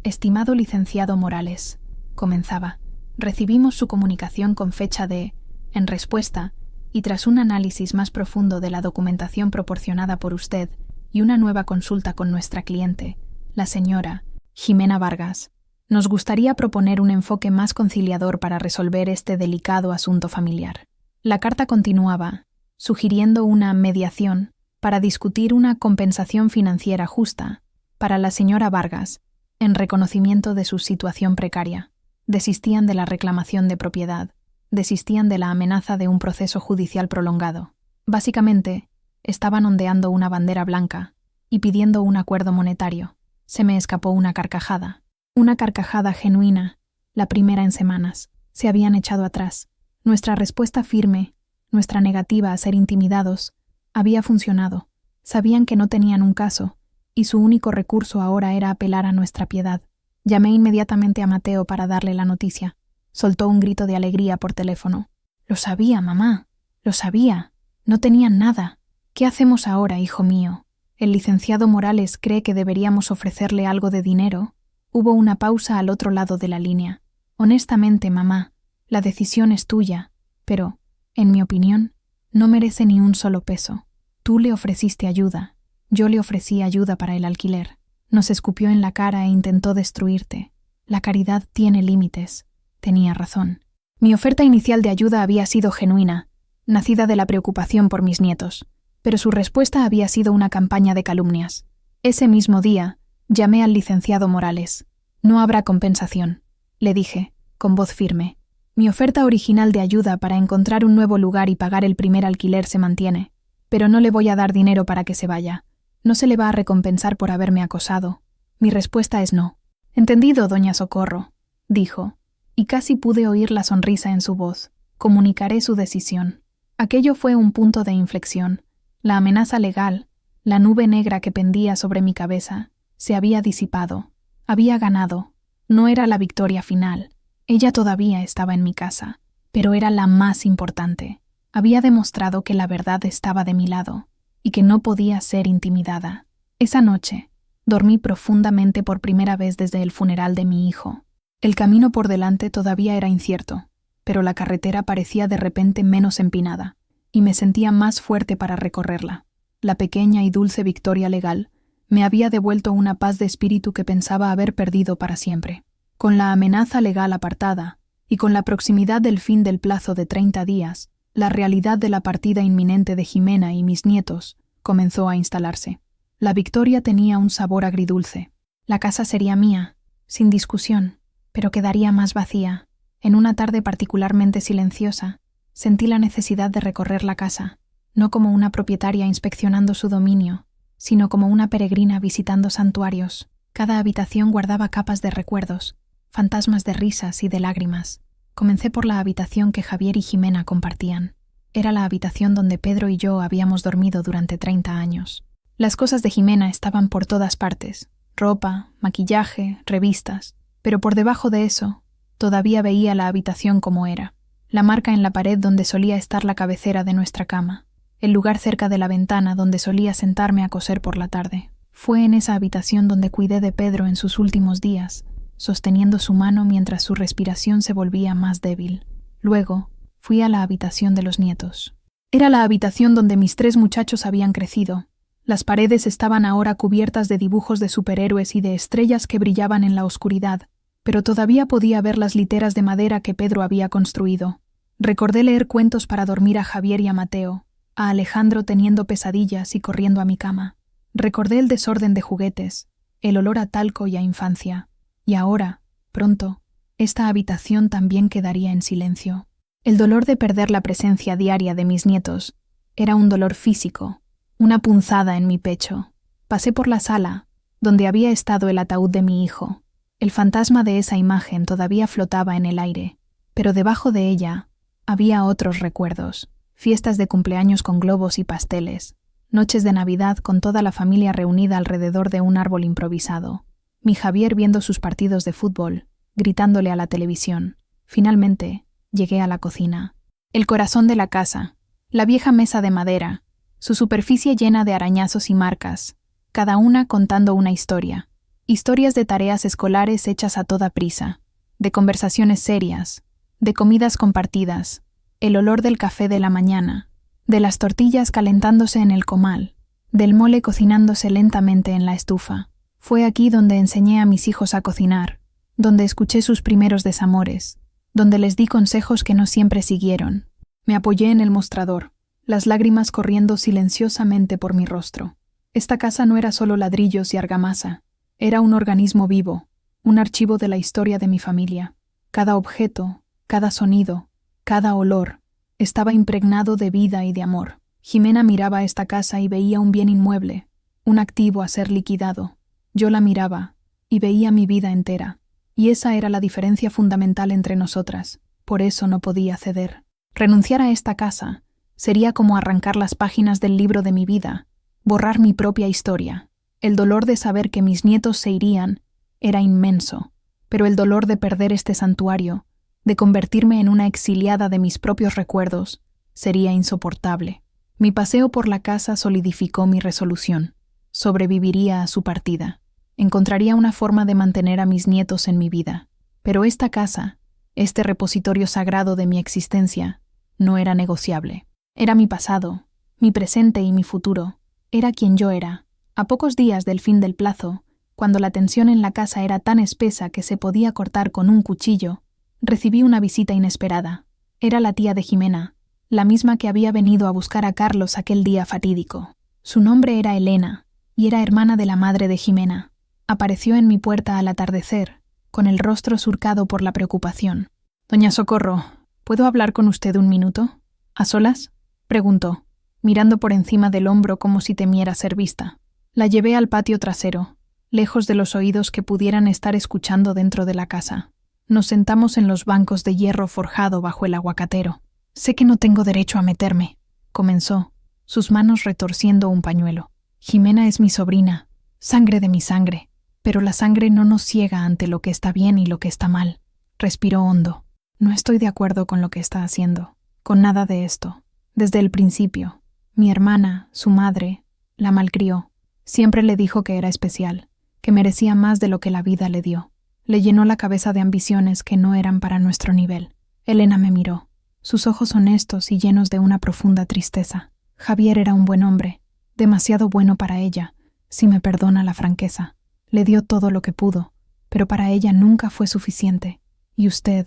«Estimado licenciado Morales», comenzaba, «recibimos su comunicación con fecha de, en respuesta, y tras un análisis más profundo de la documentación proporcionada por usted y una nueva consulta con nuestra cliente, la señora Jimena Vargas, nos gustaría proponer un enfoque más conciliador para resolver este delicado asunto familiar». La carta continuaba, sugiriendo una mediación para discutir una compensación financiera justa para la señora Vargas en reconocimiento de su situación precaria. Desistían de la reclamación de propiedad, desistían de la amenaza de un proceso judicial prolongado. Básicamente, estaban ondeando una bandera blanca y pidiendo un acuerdo monetario. Se me escapó una carcajada genuina, la primera en semanas. Se habían echado atrás. Nuestra respuesta firme, nuestra negativa a ser intimidados, había funcionado. Sabían que no tenían un caso, y su único recurso ahora era apelar a nuestra piedad. Llamé inmediatamente a Mateo para darle la noticia. Soltó un grito de alegría por teléfono. «Lo sabía, mamá, lo sabía. No tenían nada. ¿Qué hacemos ahora, hijo mío? ¿El licenciado Morales cree que deberíamos ofrecerle algo de dinero?» Hubo una pausa al otro lado de la línea. «Honestamente, mamá, la decisión es tuya, pero, en mi opinión, no merece ni un solo peso. Tú le ofreciste ayuda. Yo le ofrecí ayuda para el alquiler. Nos escupió en la cara e intentó destruirte. La caridad tiene límites». Tenía razón. Mi oferta inicial de ayuda había sido genuina, nacida de la preocupación por mis nietos, pero su respuesta había sido una campaña de calumnias. Ese mismo día, llamé al licenciado Morales. «No habrá compensación», le dije, con voz firme. «Mi oferta original de ayuda para encontrar un nuevo lugar y pagar el primer alquiler se mantiene, pero no le voy a dar dinero para que se vaya. No se le va a recompensar por haberme acosado. Mi respuesta es no». «Entendido, doña Socorro», dijo, y casi pude oír la sonrisa en su voz. «Comunicaré su decisión». Aquello fue un punto de inflexión. La amenaza legal, la nube negra que pendía sobre mi cabeza, se había disipado. Había ganado. No era la victoria final. Ella todavía estaba en mi casa, pero era la más importante. Había demostrado que la verdad estaba de mi lado y que no podía ser intimidada. Esa noche, dormí profundamente por primera vez desde el funeral de mi hijo. El camino por delante todavía era incierto, pero la carretera parecía de repente menos empinada, y me sentía más fuerte para recorrerla. La pequeña y dulce victoria legal me había devuelto una paz de espíritu que pensaba haber perdido para siempre. Con la amenaza legal apartada, y con la proximidad del fin del plazo de 30 días, la realidad de la partida inminente de Jimena y mis nietos comenzó a instalarse. La victoria tenía un sabor agridulce. La casa sería mía, sin discusión, pero quedaría más vacía. En una tarde particularmente silenciosa, sentí la necesidad de recorrer la casa, no como una propietaria inspeccionando su dominio, sino como una peregrina visitando santuarios. Cada habitación guardaba capas de recuerdos, fantasmas de risas y de lágrimas. Comencé por la habitación que Javier y Jimena compartían. Era la habitación donde Pedro y yo habíamos dormido durante 30 años. Las cosas de Jimena estaban por todas partes: ropa, maquillaje, revistas. Pero por debajo de eso, todavía veía la habitación como era. La marca en la pared donde solía estar la cabecera de nuestra cama. El lugar cerca de la ventana donde solía sentarme a coser por la tarde. Fue en esa habitación donde cuidé de Pedro en sus últimos días, sosteniendo su mano mientras su respiración se volvía más débil. Luego, fui a la habitación de los nietos. Era la habitación donde mis 3 muchachos habían crecido. Las paredes estaban ahora cubiertas de dibujos de superhéroes y de estrellas que brillaban en la oscuridad, pero todavía podía ver las literas de madera que Pedro había construido. Recordé leer cuentos para dormir a Javier y a Mateo, a Alejandro teniendo pesadillas y corriendo a mi cama. Recordé el desorden de juguetes, el olor a talco y a infancia. Y ahora, pronto, esta habitación también quedaría en silencio. El dolor de perder la presencia diaria de mis nietos era un dolor físico, una punzada en mi pecho. Pasé por la sala, donde había estado el ataúd de mi hijo. El fantasma de esa imagen todavía flotaba en el aire, pero debajo de ella había otros recuerdos: fiestas de cumpleaños con globos y pasteles, noches de Navidad con toda la familia reunida alrededor de un árbol improvisado, mi Javier viendo sus partidos de fútbol, gritándole a la televisión. Finalmente, llegué a la cocina. El corazón de la casa, la vieja mesa de madera, su superficie llena de arañazos y marcas, cada una contando una historia. Historias de tareas escolares hechas a toda prisa, de conversaciones serias, de comidas compartidas, el olor del café de la mañana, de las tortillas calentándose en el comal, del mole cocinándose lentamente en la estufa. Fue aquí donde enseñé a mis hijos a cocinar, donde escuché sus primeros desamores, donde les di consejos que no siempre siguieron. Me apoyé en el mostrador, las lágrimas corriendo silenciosamente por mi rostro. Esta casa no era solo ladrillos y argamasa. Era un organismo vivo, un archivo de la historia de mi familia. Cada objeto, cada sonido, cada olor, estaba impregnado de vida y de amor. Jimena miraba esta casa y veía un bien inmueble, un activo a ser liquidado. Yo la miraba y veía mi vida entera. Y esa era la diferencia fundamental entre nosotras. Por eso no podía ceder. Renunciar a esta casa sería como arrancar las páginas del libro de mi vida, borrar mi propia historia. El dolor de saber que mis nietos se irían era inmenso, pero el dolor de perder este santuario, de convertirme en una exiliada de mis propios recuerdos, sería insoportable. Mi paseo por la casa solidificó mi resolución. Sobreviviría a su partida. Encontraría una forma de mantener a mis nietos en mi vida. Pero esta casa, este repositorio sagrado de mi existencia, no era negociable. Era mi pasado, mi presente y mi futuro. Era quien yo era. A pocos días del fin del plazo, cuando la tensión en la casa era tan espesa que se podía cortar con un cuchillo, recibí una visita inesperada. Era la tía de Jimena, la misma que había venido a buscar a Carlos aquel día fatídico. Su nombre era Elena, y era hermana de la madre de Jimena. Apareció en mi puerta al atardecer, con el rostro surcado por la preocupación. «Doña Socorro, ¿puedo hablar con usted un minuto? ¿A solas?», preguntó, mirando por encima del hombro como si temiera ser vista. La llevé al patio trasero, lejos de los oídos que pudieran estar escuchando dentro de la casa. Nos sentamos en los bancos de hierro forjado bajo el aguacatero. «Sé que no tengo derecho a meterme», comenzó, sus manos retorciendo un pañuelo. «Jimena es mi sobrina, sangre de mi sangre. Pero la sangre no nos ciega ante lo que está bien y lo que está mal. Respiró hondo. No estoy de acuerdo con lo que está haciendo, con nada de esto. Desde el principio, mi hermana, su madre, la malcrió. Siempre le dijo que era especial, que merecía más de lo que la vida le dio. Le llenó la cabeza de ambiciones que no eran para nuestro nivel. Elena me miró, sus ojos honestos y llenos de una profunda tristeza. Javier era un buen hombre, demasiado bueno para ella, si me perdona la franqueza. Le dio todo lo que pudo, pero para ella nunca fue suficiente. Y usted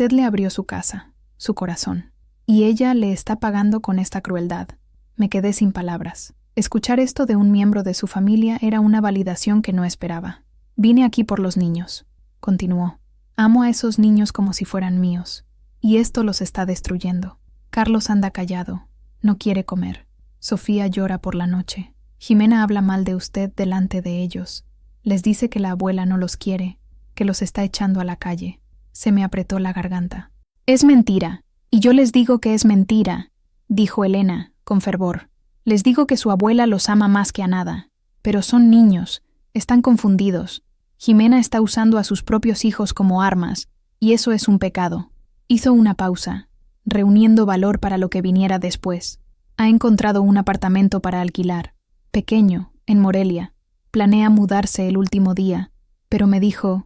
le abrió su casa, su corazón. Y ella le está pagando con esta crueldad. Me quedé sin palabras. Escuchar esto de un miembro de su familia era una validación que no esperaba. Vine aquí por los niños, continuó. Amo a esos niños como si fueran míos. Y esto los está destruyendo. Carlos anda callado. No quiere comer. Sofía llora por la noche. Jimena habla mal de usted delante de ellos. Les dice que la abuela no los quiere, que los está echando a la calle. Se me apretó la garganta. Es mentira, y yo les digo que es mentira, dijo Elena, con fervor. Les digo que su abuela los ama más que a nada. Pero son niños, están confundidos. Jimena está usando a sus propios hijos como armas, y eso es un pecado. Hizo una pausa, reuniendo valor para lo que viniera después. Ha encontrado un apartamento para alquilar, pequeño, en Morelia. Planea mudarse el último día, pero me dijo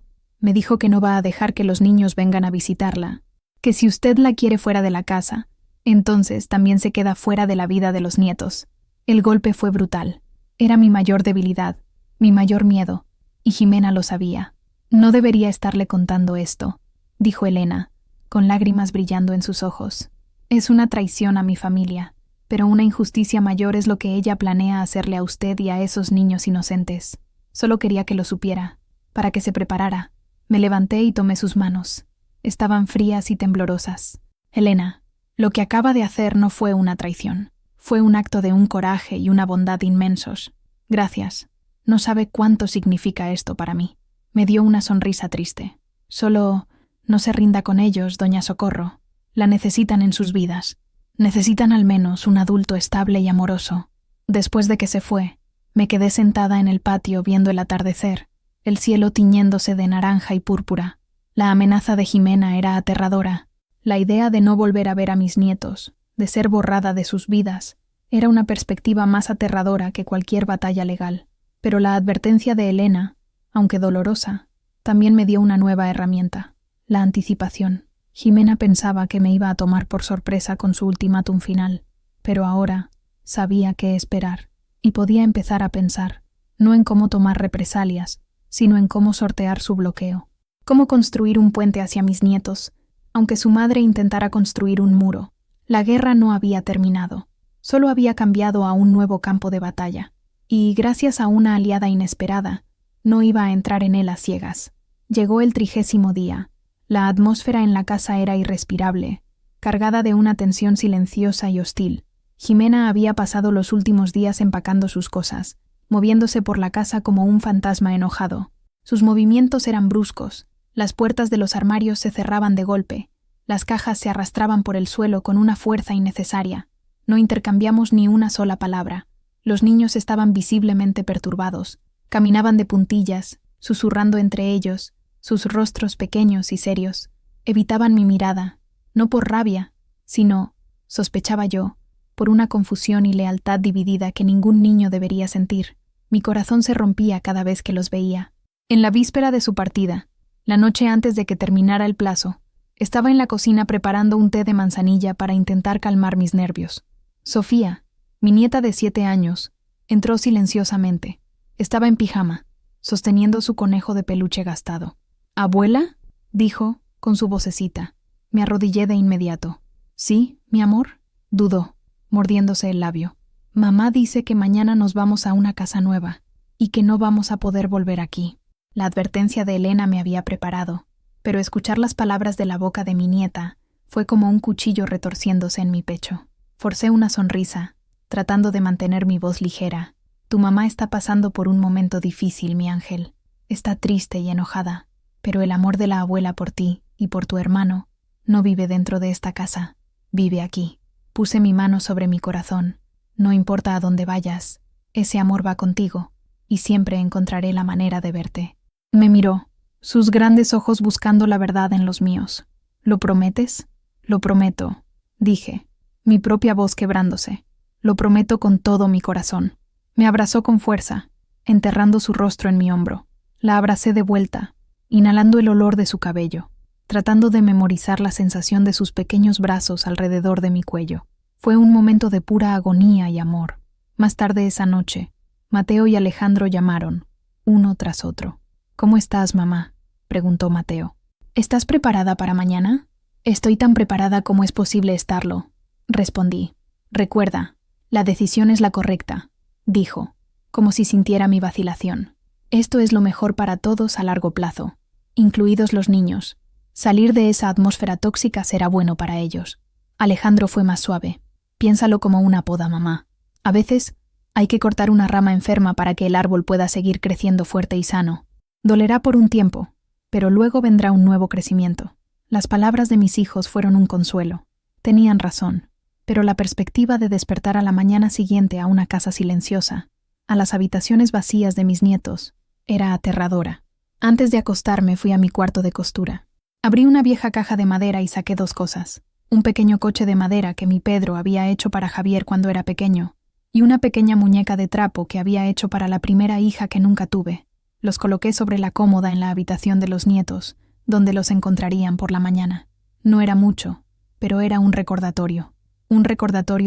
que no va a dejar que los niños vengan a visitarla, que si usted la quiere fuera de la casa, entonces también se queda fuera de la vida de los nietos. El golpe fue brutal. Era mi mayor debilidad, mi mayor miedo, y Jimena lo sabía. No debería estarle contando esto, dijo Elena, con lágrimas brillando en sus ojos. Es una traición a mi familia, pero una injusticia mayor es lo que ella planea hacerle a usted y a esos niños inocentes. Solo quería que lo supiera, para que se preparara. Me levanté y tomé sus manos. Estaban frías y temblorosas. Elena, lo que acaba de hacer no fue una traición. Fue un acto de un coraje y una bondad inmensos. Gracias. No sabe cuánto significa esto para mí. Me dio una sonrisa triste. Solo no se rinda con ellos, doña Socorro. La necesitan en sus vidas. Necesitan al menos un adulto estable y amoroso. Después de que se fue, me quedé sentada en el patio viendo el atardecer, el cielo tiñéndose de naranja y púrpura. La amenaza de Jimena era aterradora. La idea de no volver a ver a mis nietos, de ser borrada de sus vidas, era una perspectiva más aterradora que cualquier batalla legal. Pero la advertencia de Elena, aunque dolorosa, también me dio una nueva herramienta, la anticipación. Jimena pensaba que me iba a tomar por sorpresa con su ultimátum final, pero ahora sabía qué esperar, y podía empezar a pensar, no en cómo tomar represalias, sino en cómo sortear su bloqueo, cómo construir un puente hacia mis nietos, aunque su madre intentara construir un muro. La guerra no había terminado, solo había cambiado a un nuevo campo de batalla, y gracias a una aliada inesperada, no iba a entrar en él a ciegas. Llegó el 30º día. La atmósfera en la casa era irrespirable, cargada de una tensión silenciosa y hostil. Jimena había pasado los últimos días empacando sus cosas, moviéndose por la casa como un fantasma enojado. Sus movimientos eran bruscos, las puertas de los armarios se cerraban de golpe, las cajas se arrastraban por el suelo con una fuerza innecesaria. No intercambiamos ni una sola palabra. Los niños estaban visiblemente perturbados, caminaban de puntillas, susurrando entre ellos, sus rostros pequeños y serios. Evitaban mi mirada, no por rabia, sino, sospechaba yo, por una confusión y lealtad dividida que ningún niño debería sentir. Mi corazón se rompía cada vez que los veía. En la víspera de su partida, la noche antes de que terminara el plazo, estaba en la cocina preparando un té de manzanilla para intentar calmar mis nervios. Sofía, mi nieta de 7 años, entró silenciosamente. Estaba en pijama, sosteniendo su conejo de peluche gastado. «¿Abuela?», dijo, con su vocecita. Me arrodillé de inmediato. «¿Sí, mi amor?», dudó, mordiéndose el labio. «Mamá dice que mañana nos vamos a una casa nueva y que no vamos a poder volver aquí». La advertencia de Elena me había preparado, pero escuchar las palabras de la boca de mi nieta fue como un cuchillo retorciéndose en mi pecho. Forcé una sonrisa, tratando de mantener mi voz ligera. «Tu mamá está pasando por un momento difícil, mi ángel. Está triste y enojada, pero el amor de la abuela por ti y por tu hermano no vive dentro de esta casa, vive aquí». Puse mi mano sobre mi corazón. «No importa a dónde vayas, ese amor va contigo, y siempre encontraré la manera de verte. Me miró, sus grandes ojos buscando la verdad en los míos. ¿Lo prometes? Lo prometo, dije, mi propia voz quebrándose. Lo prometo con todo mi corazón. Me abrazó con fuerza, enterrando su rostro en mi hombro. La abracé de vuelta, inhalando el olor de su cabello, tratando de memorizar la sensación de sus pequeños brazos alrededor de mi cuello. Fue un momento de pura agonía y amor. Más tarde esa noche, Mateo y Alejandro llamaron, uno tras otro. «¿Cómo estás, mamá?», preguntó Mateo. «¿Estás preparada para mañana?». «Estoy tan preparada como es posible estarlo», respondí. «Recuerda, la decisión es la correcta», dijo, como si sintiera mi vacilación. «Esto es lo mejor para todos a largo plazo, incluidos los niños. Salir de esa atmósfera tóxica será bueno para ellos». Alejandro fue más suave. «Piénsalo como una poda, mamá. A veces hay que cortar una rama enferma para que el árbol pueda seguir creciendo fuerte y sano. Dolerá por un tiempo, pero luego vendrá un nuevo crecimiento». Las palabras de mis hijos fueron un consuelo. Tenían razón, pero la perspectiva de despertar a la mañana siguiente a una casa silenciosa, a las habitaciones vacías de mis nietos, era aterradora. Antes de acostarme fui a mi cuarto de costura. Abrí una vieja caja de madera y saqué 2 cosas. Un pequeño coche de madera que mi Pedro había hecho para Javier cuando era pequeño, y una pequeña muñeca de trapo que había hecho para la primera hija que nunca tuve. Los coloqué sobre la cómoda en la habitación de los nietos, donde los encontrarían por la mañana. No era mucho, pero era un recordatorio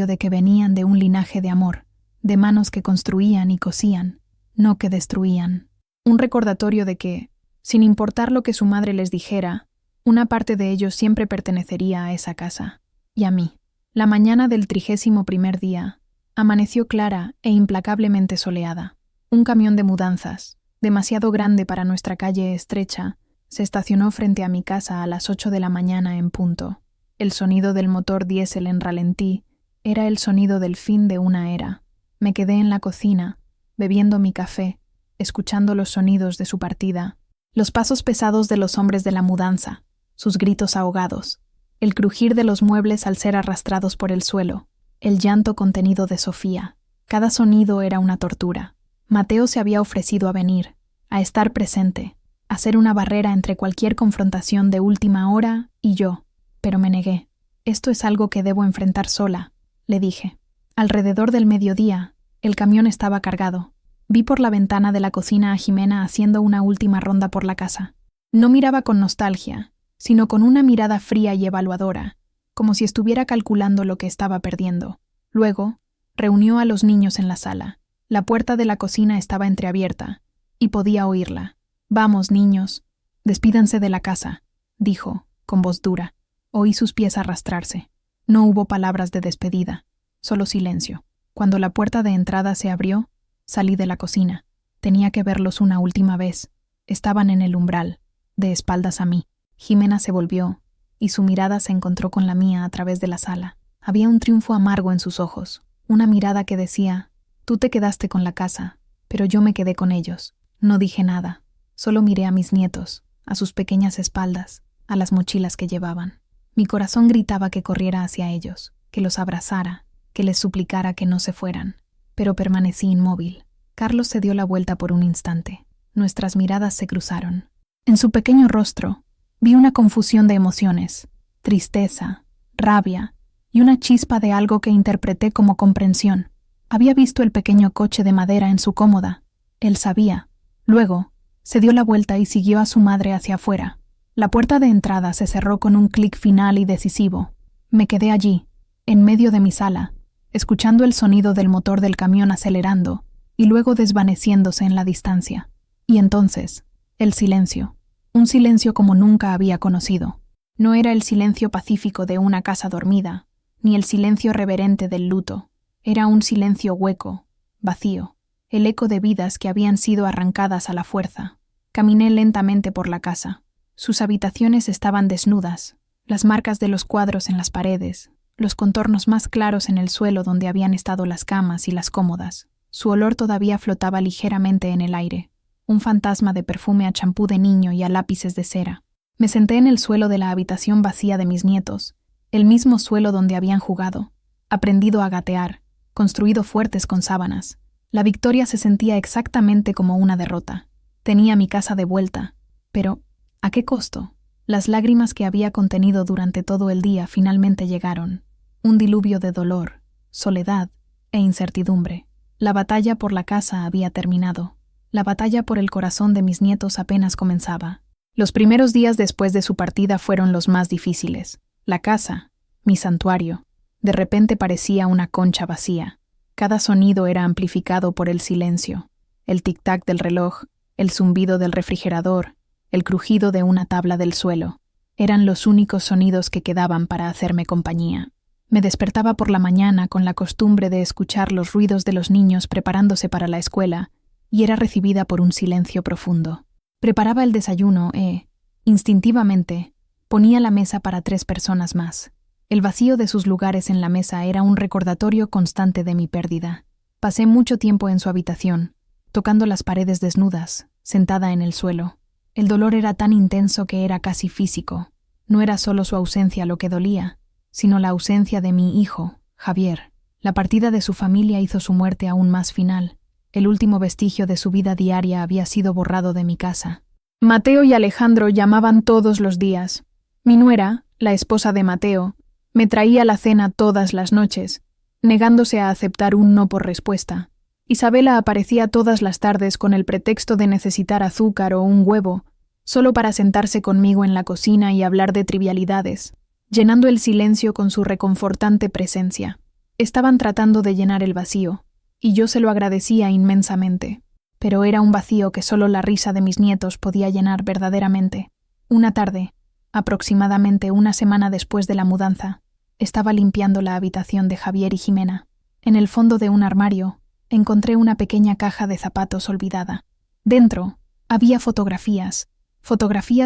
de que venían de un linaje de amor, de manos que construían y cosían, no que destruían. Un recordatorio de que, sin importar lo que su madre les dijera, una parte de ellos siempre pertenecería a esa casa, y a mí. La mañana del 31º día amaneció clara e implacablemente soleada. Un camión de mudanzas, demasiado grande para nuestra calle estrecha, se estacionó frente a mi casa a las 8 de la mañana en punto. El sonido del motor diésel en ralentí era el sonido del fin de una era. Me quedé en la cocina, bebiendo mi café, escuchando los sonidos de su partida, los pasos pesados de los hombres de la mudanza, sus gritos ahogados, el crujir de los muebles al ser arrastrados por el suelo, el llanto contenido de Sofía. Cada sonido era una tortura. Mateo se había ofrecido a venir, a estar presente, a ser una barrera entre cualquier confrontación de última hora y yo, pero me negué. «Esto es algo que debo enfrentar sola», le dije. Alrededor del mediodía, el camión estaba cargado. Vi por la ventana de la cocina a Jimena haciendo una última ronda por la casa. No miraba con nostalgia, sino con una mirada fría y evaluadora, como si estuviera calculando lo que estaba perdiendo. Luego, reunió a los niños en la sala. La puerta de la cocina estaba entreabierta, y podía oírla. «Vamos, niños, despídanse de la casa», dijo, con voz dura. Oí sus pies arrastrarse. No hubo palabras de despedida, solo silencio. Cuando la puerta de entrada se abrió, salí de la cocina. Tenía que verlos una última vez. Estaban en el umbral, de espaldas a mí. Jimena se volvió, y su mirada se encontró con la mía a través de la sala. Había un triunfo amargo en sus ojos, una mirada que decía: «Tú te quedaste con la casa, pero yo me quedé con ellos». No dije nada. Solo miré a mis nietos, a sus pequeñas espaldas, a las mochilas que llevaban. Mi corazón gritaba que corriera hacia ellos, que los abrazara, que les suplicara que no se fueran. Pero permanecí inmóvil. Carlos se dio la vuelta por un instante. Nuestras miradas se cruzaron. En su pequeño rostro vi una confusión de emociones, tristeza, rabia y una chispa de algo que interpreté como comprensión. Había visto el pequeño coche de madera en su cómoda. Él sabía. Luego, se dio la vuelta y siguió a su madre hacia afuera. La puerta de entrada se cerró con un clic final y decisivo. Me quedé allí, en medio de mi sala, escuchando el sonido del motor del camión acelerando y luego desvaneciéndose en la distancia. Y entonces, el silencio. Un silencio como nunca había conocido. No era el silencio pacífico de una casa dormida, ni el silencio reverente del luto. Era un silencio hueco, vacío. El eco de vidas que habían sido arrancadas a la fuerza. Caminé lentamente por la casa. Sus habitaciones estaban desnudas, las marcas de los cuadros en las paredes, los contornos más claros en el suelo donde habían estado las camas y las cómodas. Su olor todavía flotaba ligeramente en el aire, un fantasma de perfume a champú de niño y a lápices de cera. Me senté en el suelo de la habitación vacía de mis nietos, el mismo suelo donde habían jugado, aprendido a gatear, construido fuertes con sábanas. La victoria se sentía exactamente como una derrota. Tenía mi casa de vuelta, pero ¿a qué costo? Las lágrimas que había contenido durante todo el día finalmente llegaron. Un diluvio de dolor, soledad e incertidumbre. La batalla por la casa había terminado. La batalla por el corazón de mis nietos apenas comenzaba. Los primeros días después de su partida fueron los más difíciles. La casa, mi santuario, de repente parecía una concha vacía. Cada sonido era amplificado por el silencio, el tic-tac del reloj, el zumbido del refrigerador, el crujido de una tabla del suelo. Eran los únicos sonidos que quedaban para hacerme compañía. Me despertaba por la mañana con la costumbre de escuchar los ruidos de los niños preparándose para la escuela y era recibida por un silencio profundo. Preparaba el desayuno e, instintivamente, ponía la mesa para 3 personas más. El vacío de sus lugares en la mesa era un recordatorio constante de mi pérdida. Pasé mucho tiempo en su habitación, tocando las paredes desnudas, sentada en el suelo. El dolor era tan intenso que era casi físico. No era solo su ausencia lo que dolía, sino la ausencia de mi hijo, Javier. La partida de su familia hizo su muerte aún más final. El último vestigio de su vida diaria había sido borrado de mi casa. Mateo y Alejandro llamaban todos los días. Mi nuera, la esposa de Mateo, me traía la cena todas las noches, negándose a aceptar un no por respuesta. Isabela aparecía todas las tardes con el pretexto de necesitar azúcar o un huevo, solo para sentarse conmigo en la cocina y hablar de trivialidades, llenando el silencio con su reconfortante presencia. Estaban tratando de llenar el vacío, y yo se lo agradecía inmensamente, pero era un vacío que solo la risa de mis nietos podía llenar verdaderamente. Una tarde, aproximadamente una semana después de la mudanza, estaba limpiando la habitación de Javier y Jimena. En el fondo de un armario, encontré una pequeña caja de zapatos olvidada. Dentro, había fotografías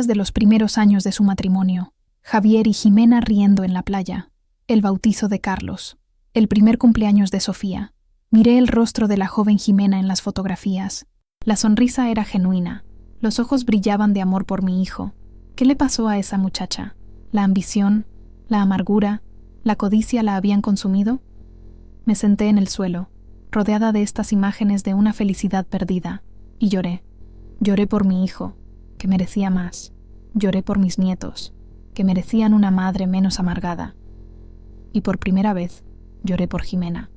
de los primeros años de su matrimonio. Javier y Jimena riendo en la playa, el bautizo de Carlos, el primer cumpleaños de Sofía. Miré el rostro de la joven Jimena en las fotografías. La sonrisa era genuina, los ojos brillaban de amor por mi hijo. ¿Qué le pasó a esa muchacha? ¿La ambición, la amargura, la codicia la habían consumido? Me senté en el suelo, rodeada de estas imágenes de una felicidad perdida, y lloré. Lloré por mi hijo, que merecía más. Lloré por mis nietos, que merecían una madre menos amargada. Y por primera vez, lloré por Jimena.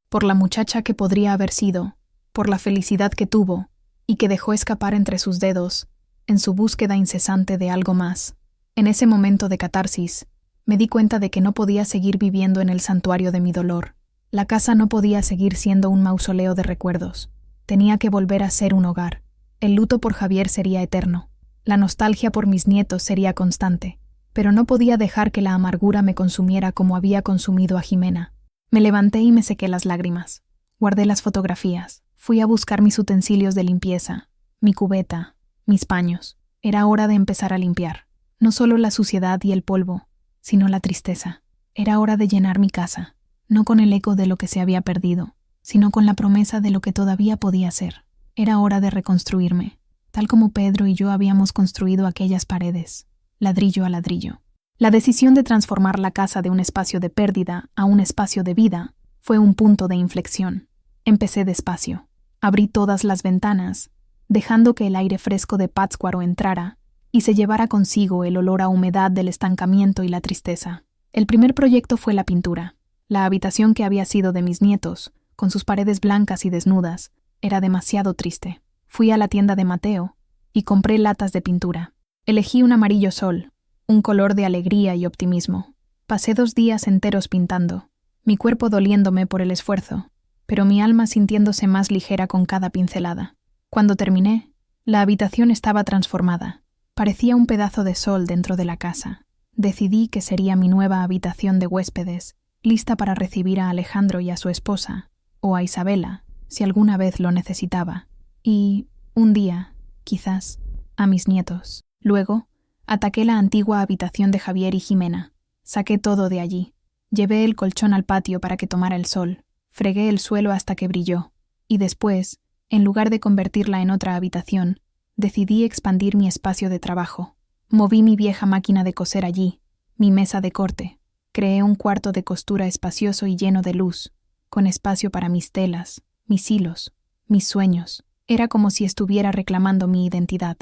Por la muchacha que podría haber sido, por la felicidad que tuvo y que dejó escapar entre sus dedos, en su búsqueda incesante de algo más. En ese momento de catarsis, me di cuenta de que no podía seguir viviendo en el santuario de mi dolor. La casa no podía seguir siendo un mausoleo de recuerdos. Tenía que volver a ser un hogar. El luto por Javier sería eterno. La nostalgia por mis nietos sería constante. Pero no podía dejar que la amargura me consumiera como había consumido a Jimena. Me levanté y me sequé las lágrimas. Guardé las fotografías. Fui a buscar mis utensilios de limpieza, mi cubeta, mis paños. Era hora de empezar a limpiar. No solo la suciedad y el polvo, sino la tristeza. Era hora de llenar mi casa, no con el eco de lo que se había perdido, sino con la promesa de lo que todavía podía ser. Era hora de reconstruirme, tal como Pedro y yo habíamos construido aquellas paredes, ladrillo a ladrillo. La decisión de transformar la casa de un espacio de pérdida a un espacio de vida fue un punto de inflexión. Empecé despacio. Abrí todas las ventanas, dejando que el aire fresco de Pátzcuaro entrara y se llevara consigo el olor a humedad del estancamiento y la tristeza. El primer proyecto fue la pintura. La habitación que había sido de mis nietos, con sus paredes blancas y desnudas, era demasiado triste. Fui a la tienda de Mateo y compré latas de pintura. Elegí un amarillo sol, un color de alegría y optimismo. Pasé 2 días enteros pintando, mi cuerpo doliéndome por el esfuerzo, pero mi alma sintiéndose más ligera con cada pincelada. Cuando terminé, la habitación estaba transformada. Parecía un pedazo de sol dentro de la casa. Decidí que sería mi nueva habitación de huéspedes, lista para recibir a Alejandro y a su esposa, o a Isabela, si alguna vez lo necesitaba, y, un día, quizás, a mis nietos. Luego, ataqué la antigua habitación de Javier y Jimena. Saqué todo de allí. Llevé el colchón al patio para que tomara el sol. Fregué el suelo hasta que brilló. Y después, en lugar de convertirla en otra habitación, decidí expandir mi espacio de trabajo. Moví mi vieja máquina de coser allí, mi mesa de corte. Creé un cuarto de costura espacioso y lleno de luz, con espacio para mis telas, mis hilos, mis sueños. Era como si estuviera reclamando mi identidad.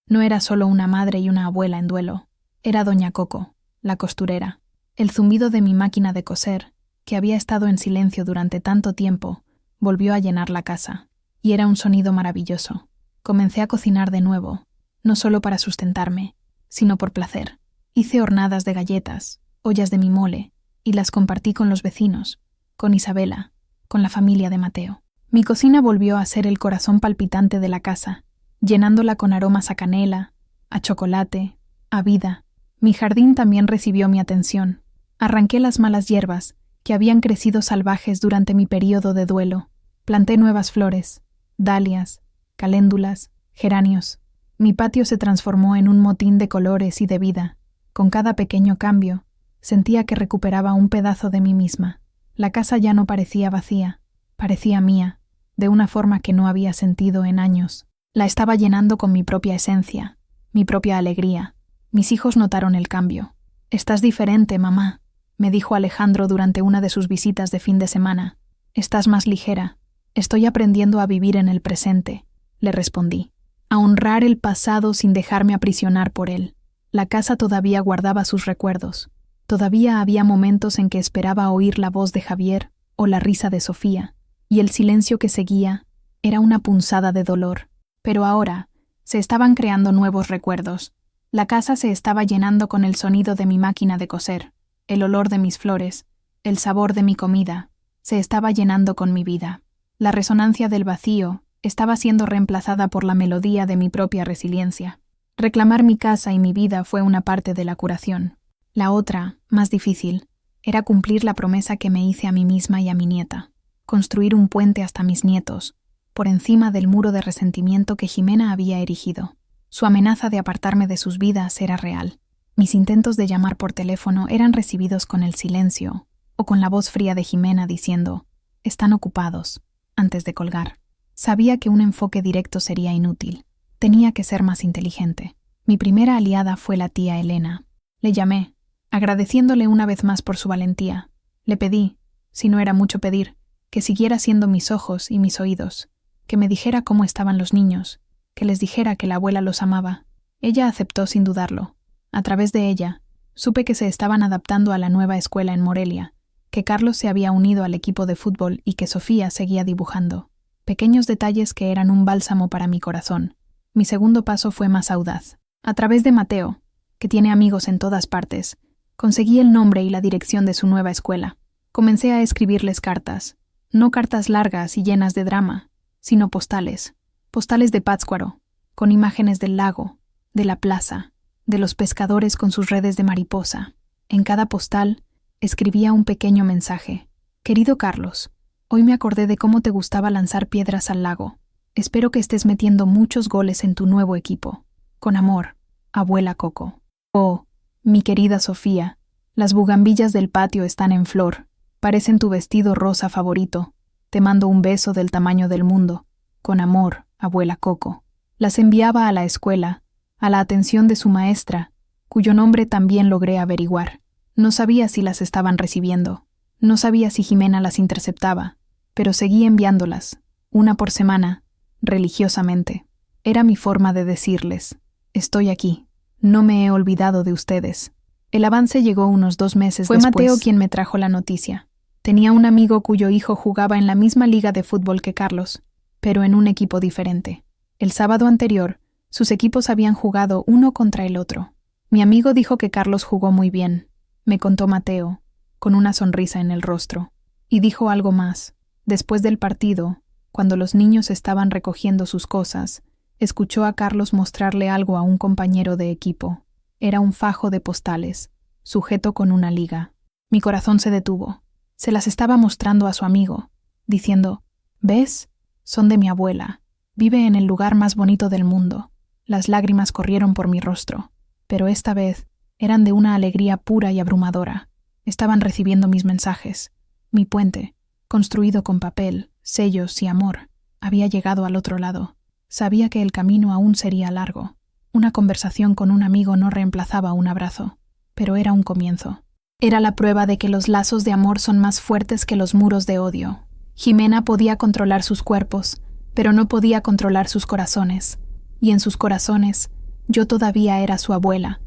No era solo una madre y una abuela en duelo. Era doña Coco, la costurera. El zumbido de mi máquina de coser, que había estado en silencio durante tanto tiempo, volvió a llenar la casa. Y era un sonido maravilloso. Comencé a cocinar de nuevo, no solo para sustentarme, sino por placer. Hice hornadas de galletas, ollas de mi mole, y las compartí con los vecinos, con Isabela, con la familia de Mateo. Mi cocina volvió a ser el corazón palpitante de la casa, llenándola con aromas a canela, a chocolate, a vida. Mi jardín también recibió mi atención. Arranqué las malas hierbas, que habían crecido salvajes durante mi período de duelo. Planté nuevas flores, dalias, caléndulas, geranios. Mi patio se transformó en un motín de colores y de vida. Con cada pequeño cambio, sentía que recuperaba un pedazo de mí misma. La casa ya no parecía vacía, parecía mía, de una forma que no había sentido en años. La estaba llenando con mi propia esencia, mi propia alegría. Mis hijos notaron el cambio. «Estás diferente, mamá», me dijo Alejandro durante una de sus visitas de fin de semana. «Estás más ligera». «Estoy aprendiendo a vivir en el presente», le respondí. A honrar el pasado sin dejarme aprisionar por él. La casa todavía guardaba sus recuerdos. Todavía había momentos en que esperaba oír la voz de Javier o la risa de Sofía, y el silencio que seguía era una punzada de dolor. Pero ahora se estaban creando nuevos recuerdos. La casa se estaba llenando con el sonido de mi máquina de coser, el olor de mis flores, el sabor de mi comida. Se estaba llenando con mi vida. La resonancia del vacío estaba siendo reemplazada por la melodía de mi propia resiliencia. Reclamar mi casa y mi vida fue una parte de la curación. La otra, más difícil, era cumplir la promesa que me hice a mí misma y a mi nieta. Construir un puente hasta mis nietos, por encima del muro de resentimiento que Jimena había erigido. Su amenaza de apartarme de sus vidas era real. Mis intentos de llamar por teléfono eran recibidos con el silencio o con la voz fría de Jimena diciendo «Están ocupados», antes de colgar. Sabía que un enfoque directo sería inútil. Tenía que ser más inteligente. Mi primera aliada fue la tía Elena. Le llamé, agradeciéndole una vez más por su valentía. Le pedí, si no era mucho pedir, que siguiera siendo mis ojos y mis oídos, que me dijera cómo estaban los niños, que les dijera que la abuela los amaba. Ella aceptó sin dudarlo. A través de ella, supe que se estaban adaptando a la nueva escuela en Morelia, que Carlos se había unido al equipo de fútbol y que Sofía seguía dibujando. Pequeños detalles que eran un bálsamo para mi corazón. Mi segundo paso fue más audaz. A través de Mateo, que tiene amigos en todas partes, conseguí el nombre y la dirección de su nueva escuela. Comencé a escribirles cartas, no cartas largas y llenas de drama, sino postales de Pátzcuaro, con imágenes del lago, de la plaza, de los pescadores con sus redes de mariposa. En cada postal escribía un pequeño mensaje. «Querido Carlos, hoy me acordé de cómo te gustaba lanzar piedras al lago. Espero que estés metiendo muchos goles en tu nuevo equipo. Con amor, abuela Coco». «Oh, mi querida Sofía, las bugambillas del patio están en flor. Parecen tu vestido rosa favorito. Te mando un beso del tamaño del mundo. Con amor, abuela Coco». Las enviaba a la escuela, a la atención de su maestra, cuyo nombre también logré averiguar. No sabía si las estaban recibiendo. No sabía si Jimena las interceptaba, pero seguí enviándolas, una por semana, religiosamente. Era mi forma de decirles: «Estoy aquí. No me he olvidado de ustedes». El avance llegó unos 2 meses después. Fue Mateo quien me trajo la noticia. Tenía un amigo cuyo hijo jugaba en la misma liga de fútbol que Carlos, pero en un equipo diferente. El sábado anterior, sus equipos habían jugado uno contra el otro. Mi amigo dijo que Carlos jugó muy bien, me contó Mateo, con una sonrisa en el rostro. Y dijo algo más. Después del partido, cuando los niños estaban recogiendo sus cosas, escuchó a Carlos mostrarle algo a un compañero de equipo. Era un fajo de postales, sujeto con una liga. Mi corazón se detuvo. Se las estaba mostrando a su amigo, diciendo: «¿Ves? Son de mi abuela. Vive en el lugar más bonito del mundo». Las lágrimas corrieron por mi rostro, pero esta vez eran de una alegría pura y abrumadora. Estaban recibiendo mis mensajes. Mi puente, construido con papel, sellos y amor, había llegado al otro lado. Sabía que el camino aún sería largo. Una conversación con un amigo no reemplazaba un abrazo, pero era un comienzo. Era la prueba de que los lazos de amor son más fuertes que los muros de odio. Jimena podía controlar sus cuerpos, pero no podía controlar sus corazones, y en sus corazones yo todavía era su abuela,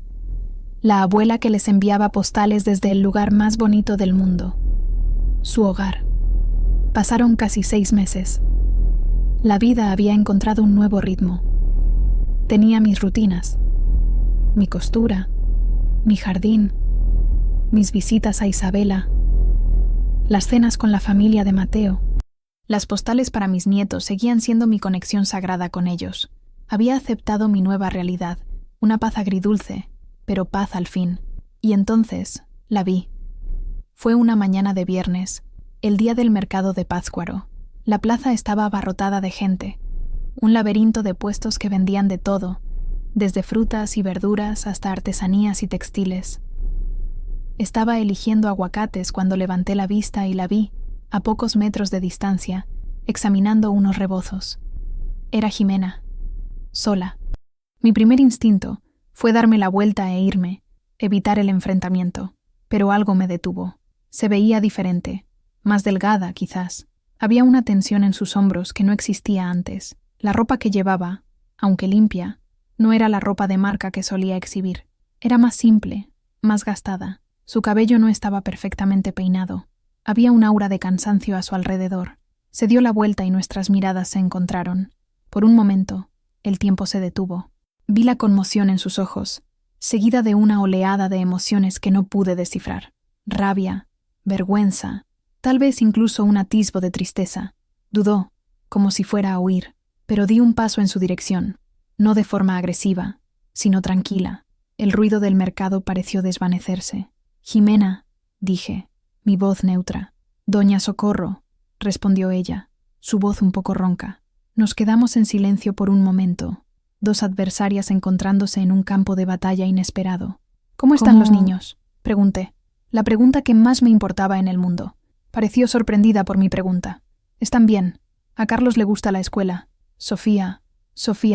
la abuela que les enviaba postales desde el lugar más bonito del mundo, su hogar. Pasaron casi 6 meses. La vida había encontrado un nuevo ritmo. Tenía mis rutinas, mi costura, mi jardín, mis visitas a Isabela, las cenas con la familia de Mateo. Las postales para mis nietos seguían siendo mi conexión sagrada con ellos. Había aceptado mi nueva realidad, una paz agridulce, pero paz al fin. Y entonces la vi. Fue una mañana de viernes, el día del mercado de Pátzcuaro. La plaza estaba abarrotada de gente, un laberinto de puestos que vendían de todo, desde frutas y verduras hasta artesanías y textiles. Estaba eligiendo aguacates cuando levanté la vista y la vi, a pocos metros de distancia, examinando unos rebozos. Era Jimena, sola. Mi primer instinto fue darme la vuelta e irme, evitar el enfrentamiento, pero algo me detuvo. Se veía diferente, más delgada quizás. Había una tensión en sus hombros que no existía antes. La ropa que llevaba, aunque limpia, no era la ropa de marca que solía exhibir. Era más simple, más gastada. Su cabello no estaba perfectamente peinado. Había un aura de cansancio a su alrededor. Se dio la vuelta y nuestras miradas se encontraron. Por un momento, el tiempo se detuvo. Vi la conmoción en sus ojos, seguida de una oleada de emociones que no pude descifrar. Rabia, vergüenza, tal vez incluso un atisbo de tristeza. Dudó, como si fuera a huir, pero di un paso en su dirección, no de forma agresiva, sino tranquila. El ruido del mercado pareció desvanecerse. «Jimena», dije, mi voz neutra. «Doña Socorro», respondió ella, su voz un poco ronca. Nos quedamos en silencio por un momento, dos adversarias encontrándose en un campo de batalla inesperado. «¿Cómo están los niños?», pregunté. La pregunta que más me importaba en el mundo. Pareció sorprendida por mi pregunta. «Están bien. A Carlos le gusta la escuela. Sofía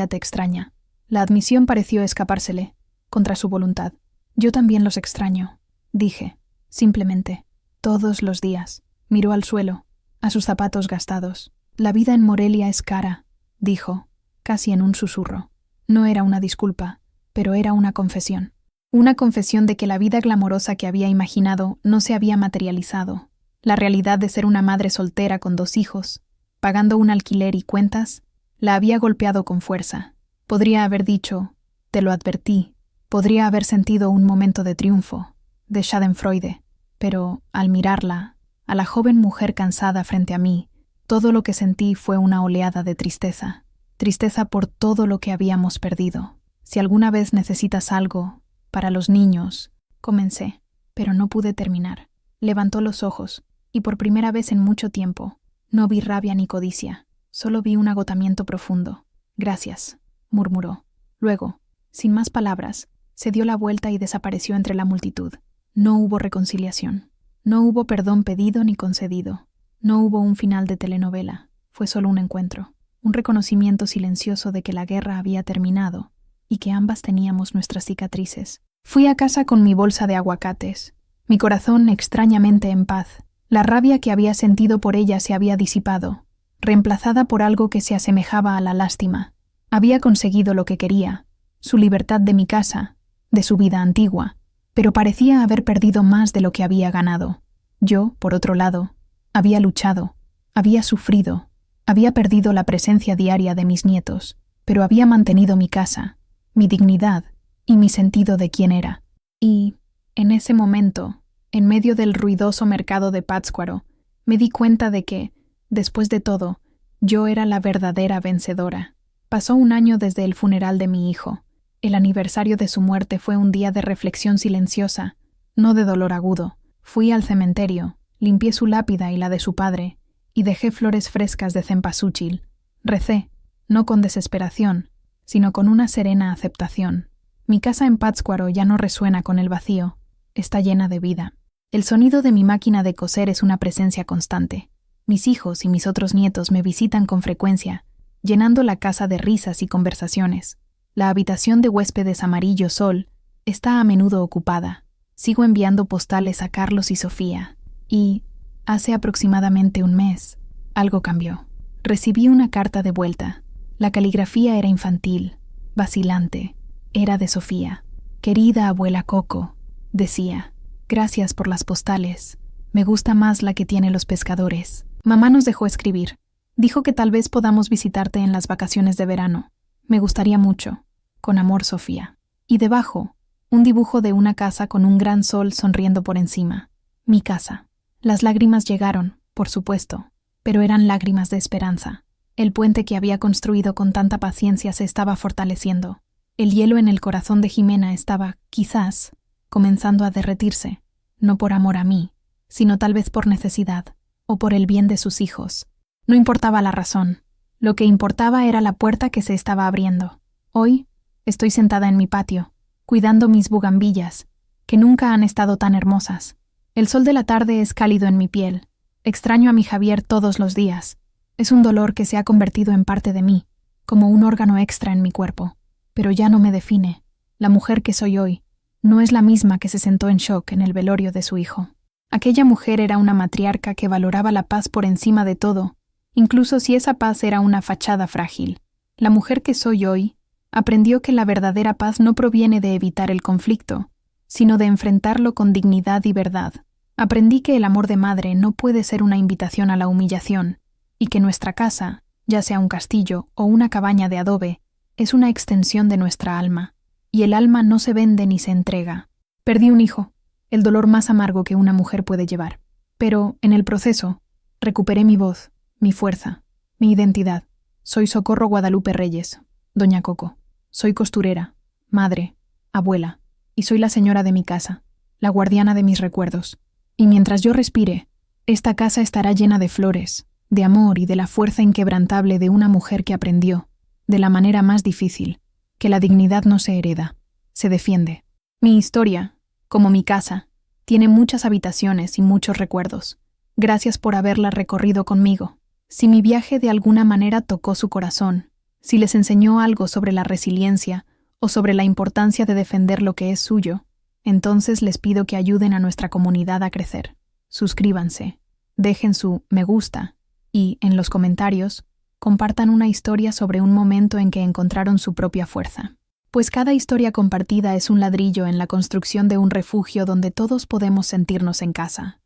te extraña». La admisión pareció escapársele, contra su voluntad. «Yo también los extraño», dije, simplemente. «Todos los días». Miró al suelo, a sus zapatos gastados. «La vida en Morelia es cara», dijo, casi en un susurro. No era una disculpa, pero era una confesión. Una confesión de que la vida glamorosa que había imaginado no se había materializado. La realidad de ser una madre soltera con 2 hijos, pagando un alquiler y cuentas, la había golpeado con fuerza. Podría haber dicho, «te lo advertí», podría haber sentido un momento de triunfo, de schadenfreude, pero al mirarla, a la joven mujer cansada frente a mí, todo lo que sentí fue una oleada de tristeza. Tristeza por todo lo que habíamos perdido. «Si alguna vez necesitas algo, para los niños», comencé, pero no pude terminar. Levantó los ojos, y por primera vez en mucho tiempo, no vi rabia ni codicia, solo vi un agotamiento profundo. «Gracias», murmuró. Luego, sin más palabras, se dio la vuelta y desapareció entre la multitud. No hubo reconciliación. No hubo perdón pedido ni concedido. No hubo un final de telenovela. Fue solo un encuentro. Un reconocimiento silencioso de que la guerra había terminado y que ambas teníamos nuestras cicatrices. Fui a casa con mi bolsa de aguacates, mi corazón extrañamente en paz. La rabia que había sentido por ella se había disipado, reemplazada por algo que se asemejaba a la lástima. Había conseguido lo que quería, su libertad de mi casa, de su vida antigua, pero parecía haber perdido más de lo que había ganado. Yo, por otro lado, había luchado, había sufrido, había perdido la presencia diaria de mis nietos, pero había mantenido mi casa, mi dignidad y mi sentido de quién era. Y, en ese momento, en medio del ruidoso mercado de Pátzcuaro, me di cuenta de que, después de todo, yo era la verdadera vencedora. Pasó un año desde el funeral de mi hijo. El aniversario de su muerte fue un día de reflexión silenciosa, no de dolor agudo. Fui al cementerio, limpié su lápida y la de su padre, y dejé flores frescas de cempasúchil. Recé, no con desesperación, sino con una serena aceptación. Mi casa en Pátzcuaro ya no resuena con el vacío, está llena de vida. El sonido de mi máquina de coser es una presencia constante. Mis hijos y mis otros nietos me visitan con frecuencia, llenando la casa de risas y conversaciones. La habitación de huéspedes amarillo sol está a menudo ocupada. Sigo enviando postales a Carlos y Sofía. Y, hace aproximadamente un mes, Algo cambió. Recibí una carta de vuelta. La caligrafía era infantil, vacilante. Era de Sofía. Querida abuela Coco, decía, gracias por las postales. Me gusta más la que tiene los pescadores. Mamá nos dejó escribir. Dijo que tal vez podamos visitarte en las vacaciones de verano. Me gustaría mucho. Con amor, Sofía. Y debajo, un dibujo de una casa con un gran sol sonriendo por encima. Mi casa. Las lágrimas llegaron, por supuesto, pero eran lágrimas de esperanza. El puente que había construido con tanta paciencia se estaba fortaleciendo. El hielo en el corazón de Jimena estaba, quizás, comenzando a derretirse, no por amor a mí, sino tal vez por necesidad, o por el bien de sus hijos. No importaba la razón. Lo que importaba era la puerta que se estaba abriendo. Hoy estoy sentada en mi patio, cuidando mis bugambillas, que nunca han estado tan hermosas. El sol de la tarde es cálido en mi piel. Extraño a mi Javier todos los días. Es un dolor que se ha convertido en parte de mí, como un órgano extra en mi cuerpo. Pero ya no me define. La mujer que soy hoy no es la misma que se sentó en shock en el velorio de su hijo. Aquella mujer era una matriarca que valoraba la paz por encima de todo, incluso si esa paz era una fachada frágil. La mujer que soy hoy aprendió que la verdadera paz no proviene de evitar el conflicto, sino de enfrentarlo con dignidad y verdad. Aprendí que el amor de madre no puede ser una invitación a la humillación, y que nuestra casa, ya sea un castillo o una cabaña de adobe, es una extensión de nuestra alma, y el alma no se vende ni se entrega. Perdí un hijo, el dolor más amargo que una mujer puede llevar. Pero, en el proceso, recuperé mi voz, mi fuerza, mi identidad. Soy Socorro Guadalupe Reyes, Doña Coco. Soy costurera, madre, abuela, y soy la señora de mi casa, la guardiana de mis recuerdos. Y mientras yo respire, esta casa estará llena de flores, de amor y de la fuerza inquebrantable de una mujer que aprendió, de la manera más difícil, que la dignidad no se hereda, se defiende. Mi historia, como mi casa, tiene muchas habitaciones y muchos recuerdos. Gracias por haberla recorrido conmigo. Si mi viaje de alguna manera tocó su corazón, si les enseñó algo sobre la resiliencia o sobre la importancia de defender lo que es suyo, entonces les pido que ayuden a nuestra comunidad a crecer. Suscríbanse, dejen su me gusta y, en los comentarios, compartan una historia sobre un momento en que encontraron su propia fuerza. Pues cada historia compartida es un ladrillo en la construcción de un refugio donde todos podemos sentirnos en casa.